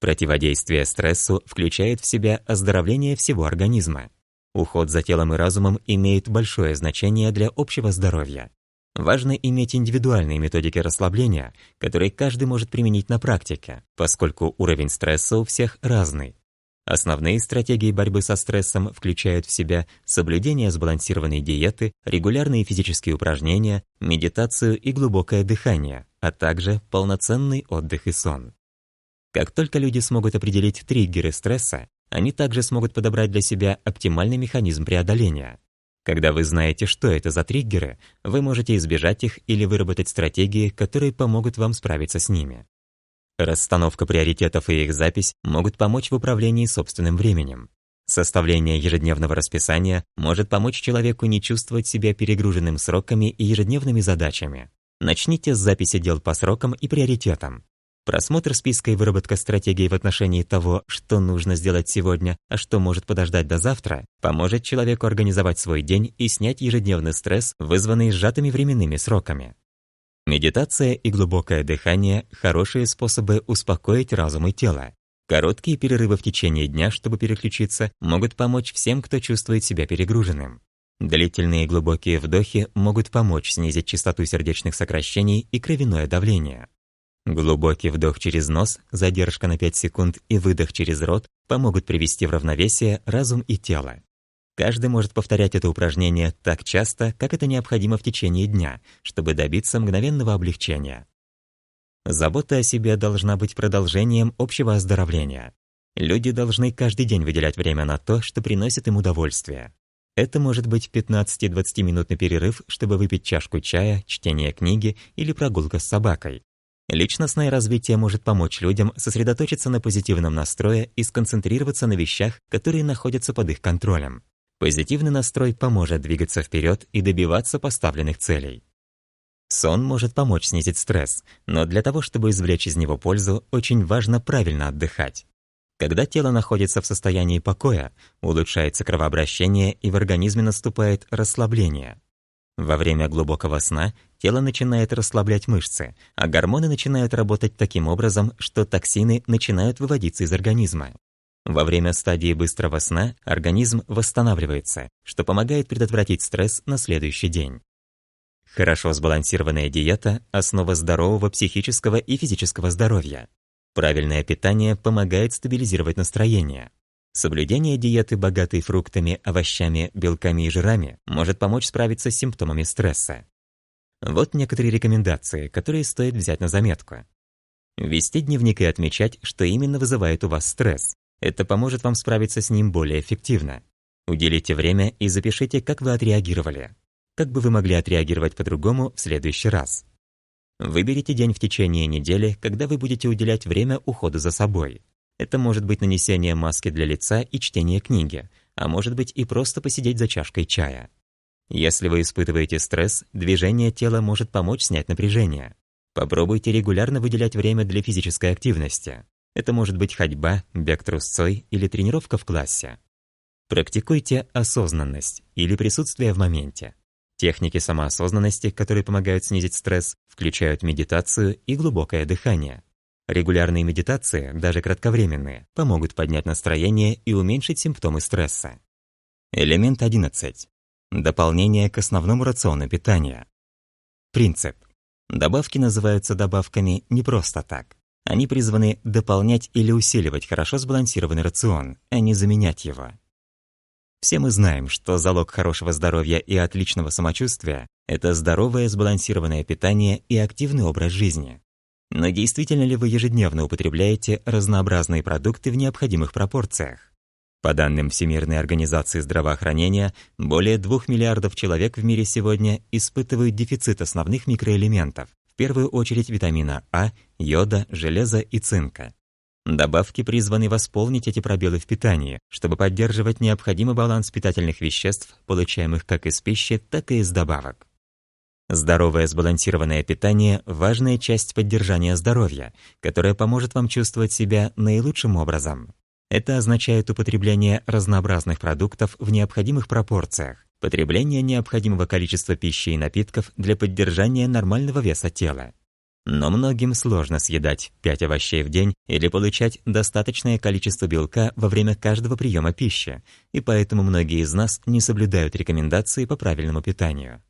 Противодействие стрессу включает в себя оздоровление всего организма. Уход за телом и разумом имеет большое значение для общего здоровья. Важно иметь индивидуальные методики расслабления, которые каждый может применить на практике, поскольку уровень стресса у всех разный. Основные стратегии борьбы со стрессом включают в себя соблюдение сбалансированной диеты, регулярные физические упражнения, медитацию и глубокое дыхание, а также полноценный отдых и сон. Как только люди смогут определить триггеры стресса, они также смогут подобрать для себя оптимальный механизм преодоления. Когда вы знаете, что это за триггеры, вы можете избежать их или выработать стратегии, которые помогут вам справиться с ними. Расстановка приоритетов и их запись могут помочь в управлении собственным временем. Составление ежедневного расписания может помочь человеку не чувствовать себя перегруженным сроками и ежедневными задачами. Начните с записи дел по срокам и приоритетам. Просмотр списка и выработка стратегии в отношении того, что нужно сделать сегодня, а что может подождать до завтра, поможет человеку организовать свой день и снять ежедневный стресс, вызванный сжатыми временными сроками. Медитация и глубокое дыхание – хорошие способы успокоить разум и тело. Короткие перерывы в течение дня, чтобы переключиться, могут помочь всем, кто чувствует себя перегруженным. Длительные глубокие вдохи могут помочь снизить частоту сердечных сокращений и кровяное давление. Глубокий вдох через нос, задержка на 5 секунд и выдох через рот помогут привести в равновесие разум и тело. Каждый может повторять это упражнение так часто, как это необходимо в течение дня, чтобы добиться мгновенного облегчения. Забота о себе должна быть продолжением общего оздоровления. Люди должны каждый день выделять время на то, что приносит им удовольствие. Это может быть 15-20-минутный перерыв, чтобы выпить чашку чая, чтение книги или прогулка с собакой. Личностное развитие может помочь людям сосредоточиться на позитивном настрое и сконцентрироваться на вещах, которые находятся под их контролем. Позитивный настрой поможет двигаться вперед и добиваться поставленных целей. Сон может помочь снизить стресс, но для того, чтобы извлечь из него пользу, очень важно правильно отдыхать. Когда тело находится в состоянии покоя, улучшается кровообращение и в организме наступает расслабление. Во время глубокого сна тело начинает расслаблять мышцы, а гормоны начинают работать таким образом, что токсины начинают выводиться из организма. Во время стадии быстрого сна организм восстанавливается, что помогает предотвратить стресс на следующий день. Хорошо сбалансированная диета – основа здорового психического и физического здоровья. Правильное питание помогает стабилизировать настроение. Соблюдение диеты, богатой фруктами, овощами, белками и жирами, может помочь справиться с симптомами стресса. Вот некоторые рекомендации, которые стоит взять на заметку. Вести дневник и отмечать, что именно вызывает у вас стресс. Это поможет вам справиться с ним более эффективно. Уделите время и запишите, как вы отреагировали. Как бы вы могли отреагировать по-другому в следующий раз? Выберите день в течение недели, когда вы будете уделять время уходу за собой. Это может быть нанесение маски для лица и чтение книги, а может быть и просто посидеть за чашкой чая. Если вы испытываете стресс, движение тела может помочь снять напряжение. Попробуйте регулярно выделять время для физической активности. Это может быть ходьба, бег трусцой или тренировка в классе. Практикуйте осознанность или присутствие в моменте. Техники самоосознанности, которые помогают снизить стресс, включают медитацию и глубокое дыхание. Регулярные медитации, даже кратковременные, помогут поднять настроение и уменьшить симптомы стресса. Элемент 11. Дополнение к основному рациону питания. Принцип. Добавки называются добавками не просто так. Они призваны дополнять или усиливать хорошо сбалансированный рацион, а не заменять его. Все мы знаем, что залог хорошего здоровья и отличного самочувствия – это здоровое сбалансированное питание и активный образ жизни. Но действительно ли вы ежедневно употребляете разнообразные продукты в необходимых пропорциях? По данным Всемирной организации здравоохранения, более 2 миллиардов человек в мире сегодня испытывают дефицит основных микроэлементов, в первую очередь витамина А, йода, железа и цинка. Добавки призваны восполнить эти пробелы в питании, чтобы поддерживать необходимый баланс питательных веществ, получаемых как из пищи, так и из добавок. Здоровое сбалансированное питание – важная часть поддержания здоровья, которая поможет вам чувствовать себя наилучшим образом. Это означает употребление разнообразных продуктов в необходимых пропорциях, потребление необходимого количества пищи и напитков для поддержания нормального веса тела. Но многим сложно съедать 5 овощей в день или получать достаточное количество белка во время каждого приема пищи, и поэтому многие из нас не соблюдают рекомендации по правильному питанию.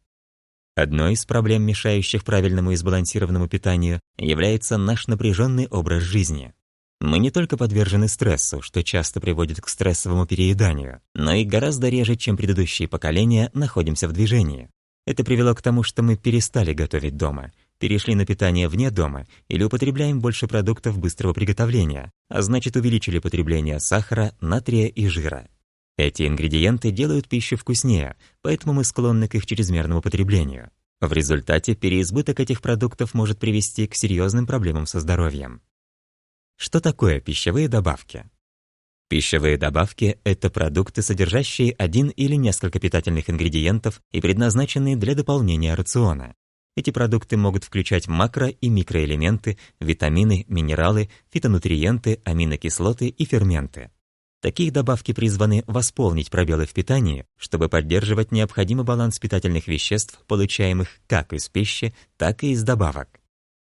Одной из проблем, мешающих правильному и сбалансированному питанию, является наш напряженный образ жизни. Мы не только подвержены стрессу, что часто приводит к стрессовому перееданию, но и гораздо реже, чем предыдущие поколения, находимся в движении. Это привело к тому, что мы перестали готовить дома, перешли на питание вне дома или употребляем больше продуктов быстрого приготовления, а значит увеличили потребление сахара, натрия и жира. Эти ингредиенты делают пищу вкуснее, поэтому мы склонны к их чрезмерному потреблению. В результате переизбыток этих продуктов может привести к серьезным проблемам со здоровьем. Что такое пищевые добавки? Пищевые добавки – это продукты, содержащие один или несколько питательных ингредиентов и предназначенные для дополнения рациона. Эти продукты могут включать макро- и микроэлементы, витамины, минералы, фитонутриенты, аминокислоты и ферменты. Такие добавки призваны восполнить пробелы в питании, чтобы поддерживать необходимый баланс питательных веществ, получаемых как из пищи, так и из добавок.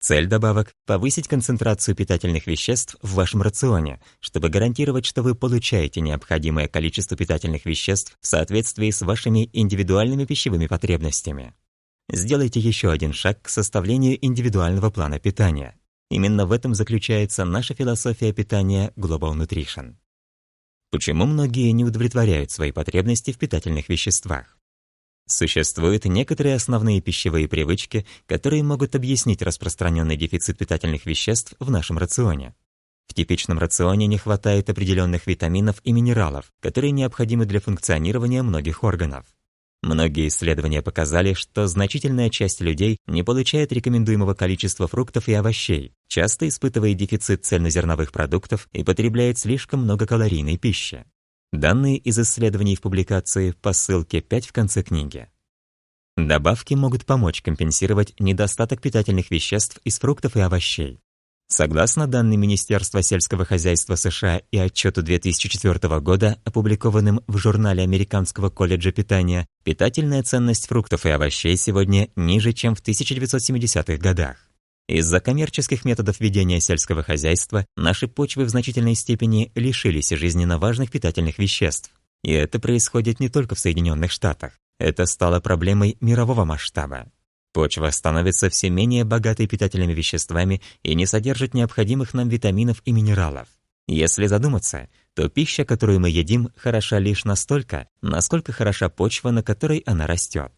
Цель добавок – повысить концентрацию питательных веществ в вашем рационе, чтобы гарантировать, что вы получаете необходимое количество питательных веществ в соответствии с вашими индивидуальными пищевыми потребностями. Сделайте еще один шаг к составлению индивидуального плана питания. Именно в этом заключается наша философия питания Global Nutrition. Почему многие не удовлетворяют свои потребности в питательных веществах? Существуют некоторые основные пищевые привычки, которые могут объяснить распространенный дефицит питательных веществ в нашем рационе. В типичном рационе не хватает определенных витаминов и минералов, которые необходимы для функционирования многих органов. Многие исследования показали, что значительная часть людей не получает рекомендуемого количества фруктов и овощей, часто испытывая дефицит цельнозерновых продуктов и потребляет слишком много калорийной пищи. Данные из исследований в публикации по ссылке 5 в конце книги. Добавки могут помочь компенсировать недостаток питательных веществ из фруктов и овощей. Согласно данным Министерства сельского хозяйства США и отчету 2004 года, опубликованным в журнале Американского колледжа питания, питательная ценность фруктов и овощей сегодня ниже, чем в 1970-х годах. Из-за коммерческих методов ведения сельского хозяйства наши почвы в значительной степени лишились жизненно важных питательных веществ. И это происходит не только в Соединенных Штатах. Это стало проблемой мирового масштаба. Почва становится все менее богатой питательными веществами и не содержит необходимых нам витаминов и минералов. Если задуматься, то пища, которую мы едим, хороша лишь настолько, насколько хороша почва, на которой она растет.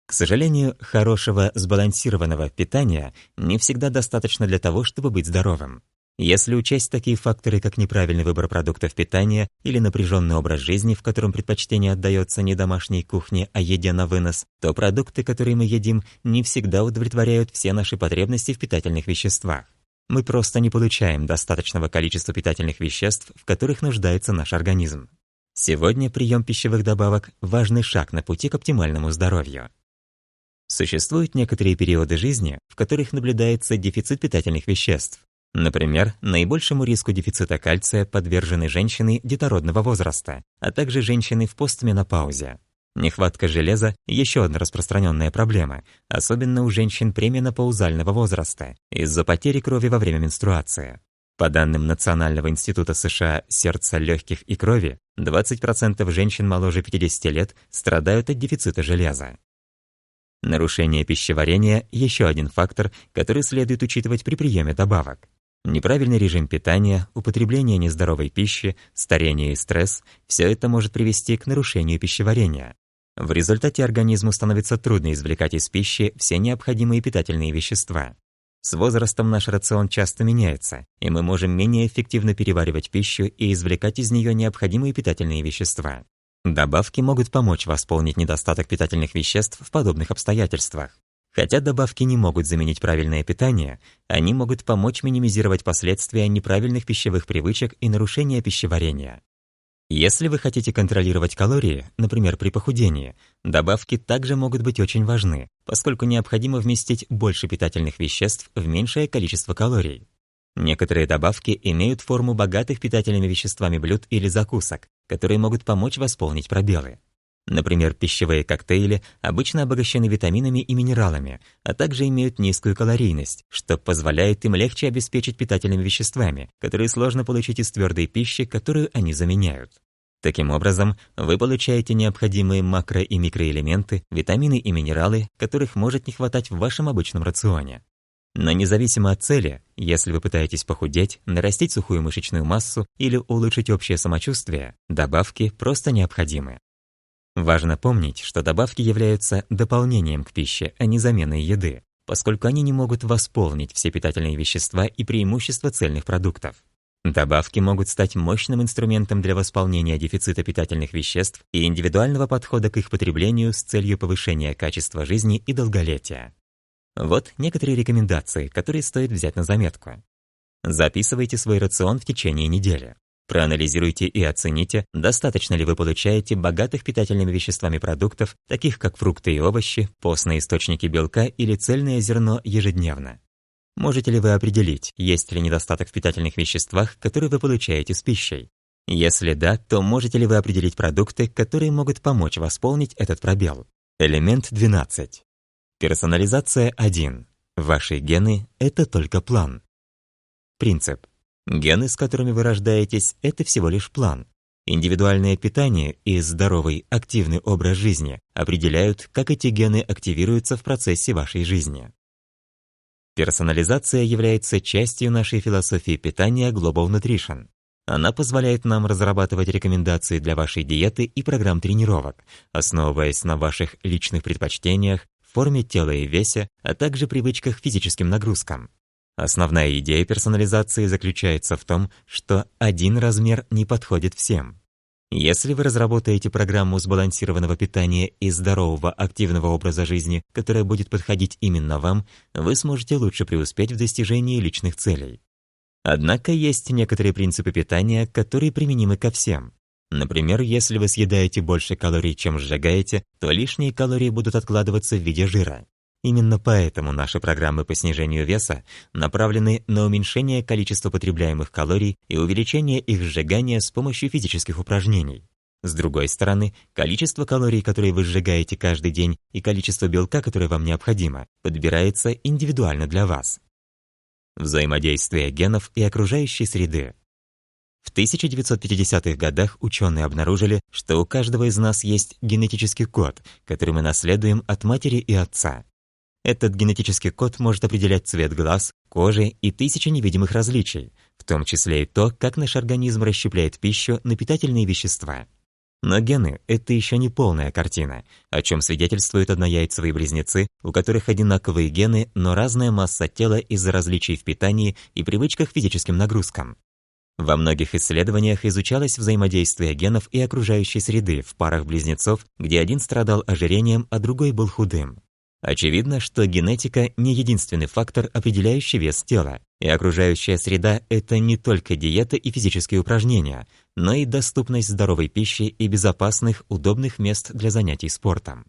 К сожалению, хорошего сбалансированного питания не всегда достаточно для того, чтобы быть здоровым. Если учесть такие факторы, как неправильный выбор продуктов питания или напряженный образ жизни, в котором предпочтение отдается не домашней кухне, а еде на вынос, то продукты, которые мы едим, не всегда удовлетворяют все наши потребности в питательных веществах. Мы просто не получаем достаточного количества питательных веществ, в которых нуждается наш организм. Сегодня прием пищевых добавок – важный шаг на пути к оптимальному здоровью. Существуют некоторые периоды жизни, в которых наблюдается дефицит питательных веществ. Например, наибольшему риску дефицита кальция подвержены женщины детородного возраста, а также женщины в постменопаузе. Нехватка железа – еще одна распространенная проблема, особенно у женщин пременопаузального возраста, из-за потери крови во время менструации. По данным Национального института США сердца, легких и крови, 20% женщин моложе 50 лет страдают от дефицита железа. Нарушение пищеварения – еще один фактор, который следует учитывать при приеме добавок. Неправильный режим питания, употребление нездоровой пищи, старение и стресс – все это может привести к нарушению пищеварения. В результате организму становится трудно извлекать из пищи все необходимые питательные вещества. С возрастом наш рацион часто меняется, и мы можем менее эффективно переваривать пищу и извлекать из нее необходимые питательные вещества. Добавки могут помочь восполнить недостаток питательных веществ в подобных обстоятельствах. Хотя добавки не могут заменить правильное питание, они могут помочь минимизировать последствия неправильных пищевых привычек и нарушения пищеварения. Если вы хотите контролировать калории, например, при похудении, добавки также могут быть очень важны, поскольку необходимо вместить больше питательных веществ в меньшее количество калорий. Некоторые добавки имеют форму богатых питательными веществами блюд или закусок, которые могут помочь восполнить пробелы. Например, пищевые коктейли обычно обогащены витаминами и минералами, а также имеют низкую калорийность, что позволяет им легче обеспечить питательными веществами, которые сложно получить из твердой пищи, которую они заменяют. Таким образом, вы получаете необходимые макро- и микроэлементы, витамины и минералы, которых может не хватать в вашем обычном рационе. Но независимо от цели, если вы пытаетесь похудеть, нарастить сухую мышечную массу или улучшить общее самочувствие, добавки просто необходимы. Важно помнить, что добавки являются дополнением к пище, а не заменой еды, поскольку они не могут восполнить все питательные вещества и преимущества цельных продуктов. Добавки могут стать мощным инструментом для восполнения дефицита питательных веществ и индивидуального подхода к их потреблению с целью повышения качества жизни и долголетия. Вот некоторые рекомендации, которые стоит взять на заметку. Записывайте свой рацион в течение недели. Проанализируйте и оцените, достаточно ли вы получаете богатых питательными веществами продуктов, таких как фрукты и овощи, постные источники белка или цельное зерно ежедневно. Можете ли вы определить, есть ли недостаток в питательных веществах, которые вы получаете с пищей? Если да, то можете ли вы определить продукты, которые могут помочь восполнить этот пробел? Элемент 12. Персонализация 1. Ваши гены – это только план. Принцип. Гены, с которыми вы рождаетесь, это всего лишь план. Индивидуальное питание и здоровый, активный образ жизни определяют, как эти гены активируются в процессе вашей жизни. Персонализация является частью нашей философии питания Global Nutrition. Она позволяет нам разрабатывать рекомендации для вашей диеты и программ тренировок, основываясь на ваших личных предпочтениях, форме тела и весе, а также привычках к физическим нагрузкам. Основная идея персонализации заключается в том, что один размер не подходит всем. Если вы разработаете программу сбалансированного питания и здорового активного образа жизни, которая будет подходить именно вам, вы сможете лучше преуспеть в достижении личных целей. Однако есть некоторые принципы питания, которые применимы ко всем. Например, если вы съедаете больше калорий, чем сжигаете, то лишние калории будут откладываться в виде жира. Именно поэтому наши программы по снижению веса направлены на уменьшение количества потребляемых калорий и увеличение их сжигания с помощью физических упражнений. С другой стороны, количество калорий, которые вы сжигаете каждый день, и количество белка, которое вам необходимо, подбирается индивидуально для вас. Взаимодействие генов и окружающей среды. В 1950-х годах ученые обнаружили, что у каждого из нас есть генетический код, который мы наследуем от матери и отца. Этот генетический код может определять цвет глаз, кожи и тысячи невидимых различий, в том числе и то, как наш организм расщепляет пищу на питательные вещества. Но гены – это еще не полная картина, о чем свидетельствуют однояйцевые близнецы, у которых одинаковые гены, но разная масса тела из-за различий в питании и привычках к физическим нагрузкам. Во многих исследованиях изучалось взаимодействие генов и окружающей среды в парах близнецов, где один страдал ожирением, а другой был худым. Очевидно, что генетика не единственный фактор, определяющий вес тела, и окружающая среда – это не только диета и физические упражнения, но и доступность здоровой пищи и безопасных, удобных мест для занятий спортом.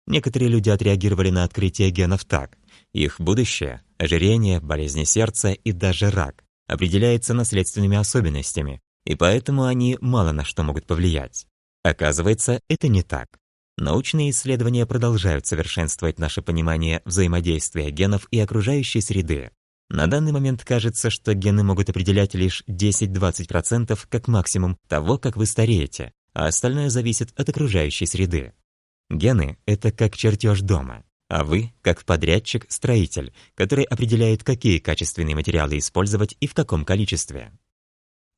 Некоторые люди отреагировали на открытие генов так: их будущее – ожирение, болезни сердца и даже рак – определяется наследственными особенностями, и поэтому они мало на что могут повлиять. Оказывается, это не так. Научные исследования продолжают совершенствовать наше понимание взаимодействия генов и окружающей среды. На данный момент кажется, что гены могут определять лишь 10-20% как максимум того, как вы стареете, а остальное зависит от окружающей среды. Гены – это как чертеж дома, а вы – как подрядчик-строитель, который определяет, какие качественные материалы использовать и в каком количестве.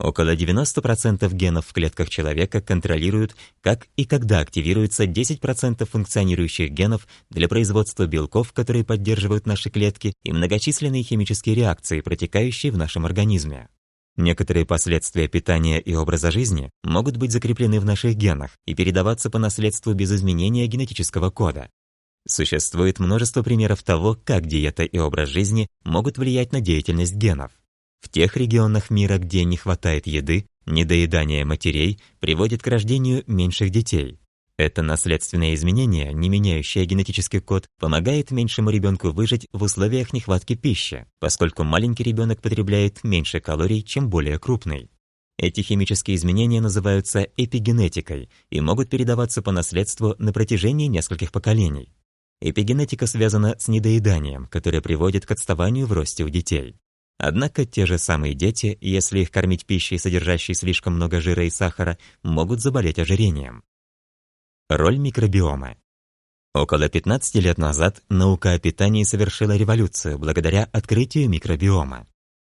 Около 90% генов в клетках человека контролируют, как и когда активируются 10% функционирующих генов для производства белков, которые поддерживают наши клетки, и многочисленные химические реакции, протекающие в нашем организме. Некоторые последствия питания и образа жизни могут быть закреплены в наших генах и передаваться по наследству без изменения генетического кода. Существует множество примеров того, как диета и образ жизни могут влиять на деятельность генов. В тех регионах мира, где не хватает еды, недоедание матерей приводит к рождению меньших детей. Это наследственное изменение, не меняющее генетический код, помогает меньшему ребенку выжить в условиях нехватки пищи, поскольку маленький ребенок потребляет меньше калорий, чем более крупный. Эти химические изменения называются эпигенетикой и могут передаваться по наследству на протяжении нескольких поколений. Эпигенетика связана с недоеданием, которое приводит к отставанию в росте у детей. Однако те же самые дети, если их кормить пищей, содержащей слишком много жира и сахара, могут заболеть ожирением. Роль микробиома. Около 15 лет назад наука о питании совершила революцию благодаря открытию микробиома.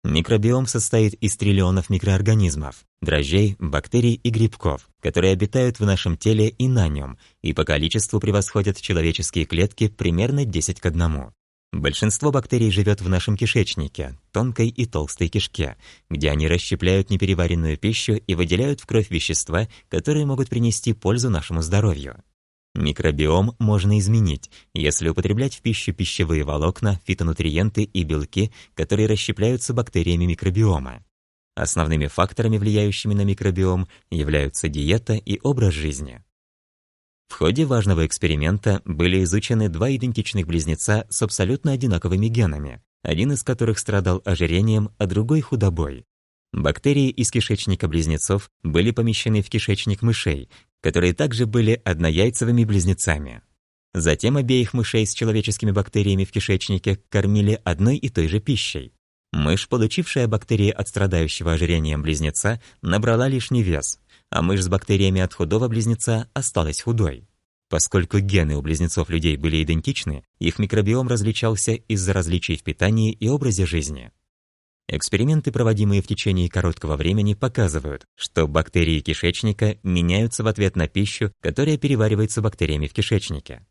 Микробиом состоит из триллионов микроорганизмов, дрожжей, бактерий и грибков, которые обитают в нашем теле и на нем, и по количеству превосходят человеческие клетки примерно 10 к 1. Большинство бактерий живет в нашем кишечнике, тонкой и толстой кишке, где они расщепляют непереваренную пищу и выделяют в кровь вещества, которые могут принести пользу нашему здоровью. Микробиом можно изменить, если употреблять в пищу пищевые волокна, фитонутриенты и белки, которые расщепляются бактериями микробиома. Основными факторами, влияющими на микробиом, являются диета и образ жизни. В ходе важного эксперимента были изучены два идентичных близнеца с абсолютно одинаковыми генами, один из которых страдал ожирением, а другой – худобой. Бактерии из кишечника близнецов были помещены в кишечник мышей, которые также были однояйцевыми близнецами. Затем обеих мышей с человеческими бактериями в кишечнике кормили одной и той же пищей. Мышь, получившая бактерии от страдающего ожирением близнеца, набрала лишний вес, а мышь с бактериями от худого близнеца осталась худой. Поскольку гены у близнецов людей были идентичны, их микробиом различался из-за различий в питании и образе жизни. Эксперименты, проводимые в течение короткого времени, показывают, что бактерии кишечника меняются в ответ на пищу, которая переваривается бактериями в кишечнике.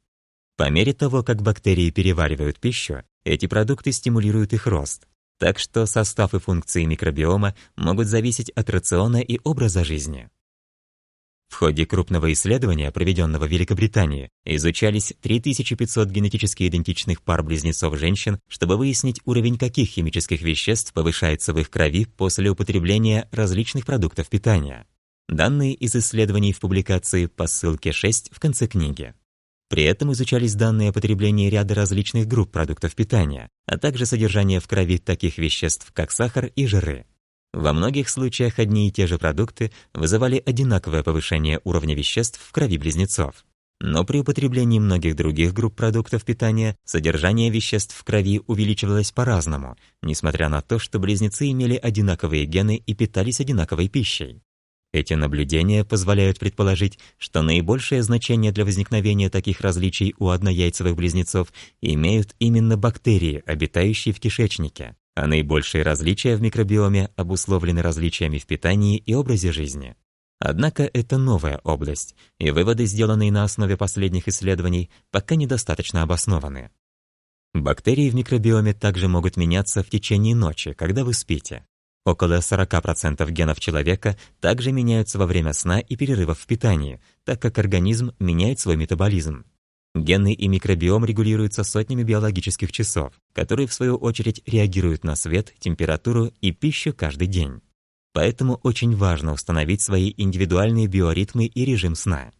По мере того, как бактерии переваривают пищу, эти продукты стимулируют их рост. Так что состав и функции микробиома могут зависеть от рациона и образа жизни. В ходе крупного исследования, проведенного в Великобритании, изучались 3500 генетически идентичных пар близнецов женщин, чтобы выяснить уровень каких химических веществ повышается в их крови после употребления различных продуктов питания. Данные из исследований в публикации по ссылке 6 в конце книги. При этом изучались данные о потреблении ряда различных групп продуктов питания, а также содержание в крови таких веществ, как сахар и жиры. Во многих случаях одни и те же продукты вызывали одинаковое повышение уровня веществ в крови близнецов. Но при употреблении многих других групп продуктов питания содержание веществ в крови увеличивалось по-разному, несмотря на то, что близнецы имели одинаковые гены и питались одинаковой пищей. Эти наблюдения позволяют предположить, что наибольшее значение для возникновения таких различий у однояйцевых близнецов имеют именно бактерии, обитающие в кишечнике, а наибольшие различия в микробиоме обусловлены различиями в питании и образе жизни. Однако это новая область, и выводы, сделанные на основе последних исследований, пока недостаточно обоснованы. Бактерии в микробиоме также могут меняться в течение ночи, когда вы спите. Около 40% генов человека также меняются во время сна и перерывов в питании, так как организм меняет свой метаболизм. Гены и микробиом регулируются сотнями биологических часов, которые в свою очередь реагируют на свет, температуру и пищу каждый день. Поэтому очень важно установить свои индивидуальные биоритмы и режим сна.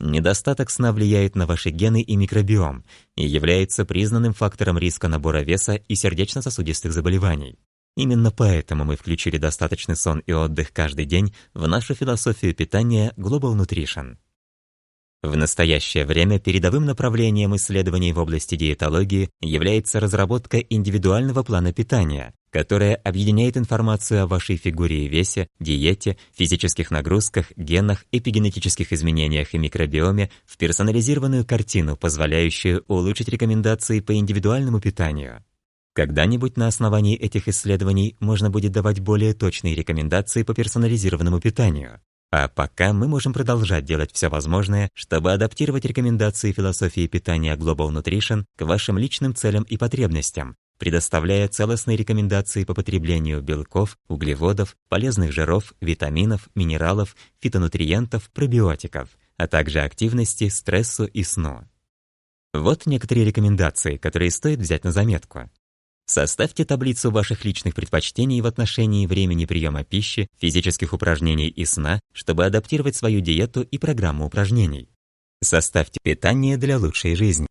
Недостаток сна влияет на ваши гены и микробиом и является признанным фактором риска набора веса и сердечно-сосудистых заболеваний. Именно поэтому мы включили достаточный сон и отдых каждый день в нашу философию питания Global Nutrition. В настоящее время передовым направлением исследований в области диетологии является разработка индивидуального плана питания, которая объединяет информацию о вашей фигуре и весе, диете, физических нагрузках, генах, эпигенетических изменениях и микробиоме в персонализированную картину, позволяющую улучшить рекомендации по индивидуальному питанию. Когда-нибудь на основании этих исследований можно будет давать более точные рекомендации по персонализированному питанию. А пока мы можем продолжать делать все возможное, чтобы адаптировать рекомендации философии питания Global Nutrition к вашим личным целям и потребностям, предоставляя целостные рекомендации по потреблению белков, углеводов, полезных жиров, витаминов, минералов, фитонутриентов, пробиотиков, а также активности, стрессу и сну. Вот некоторые рекомендации, которые стоит взять на заметку. Составьте таблицу ваших личных предпочтений в отношении времени приема пищи, физических упражнений и сна, чтобы адаптировать свою диету и программу упражнений. Составьте питание для лучшей жизни.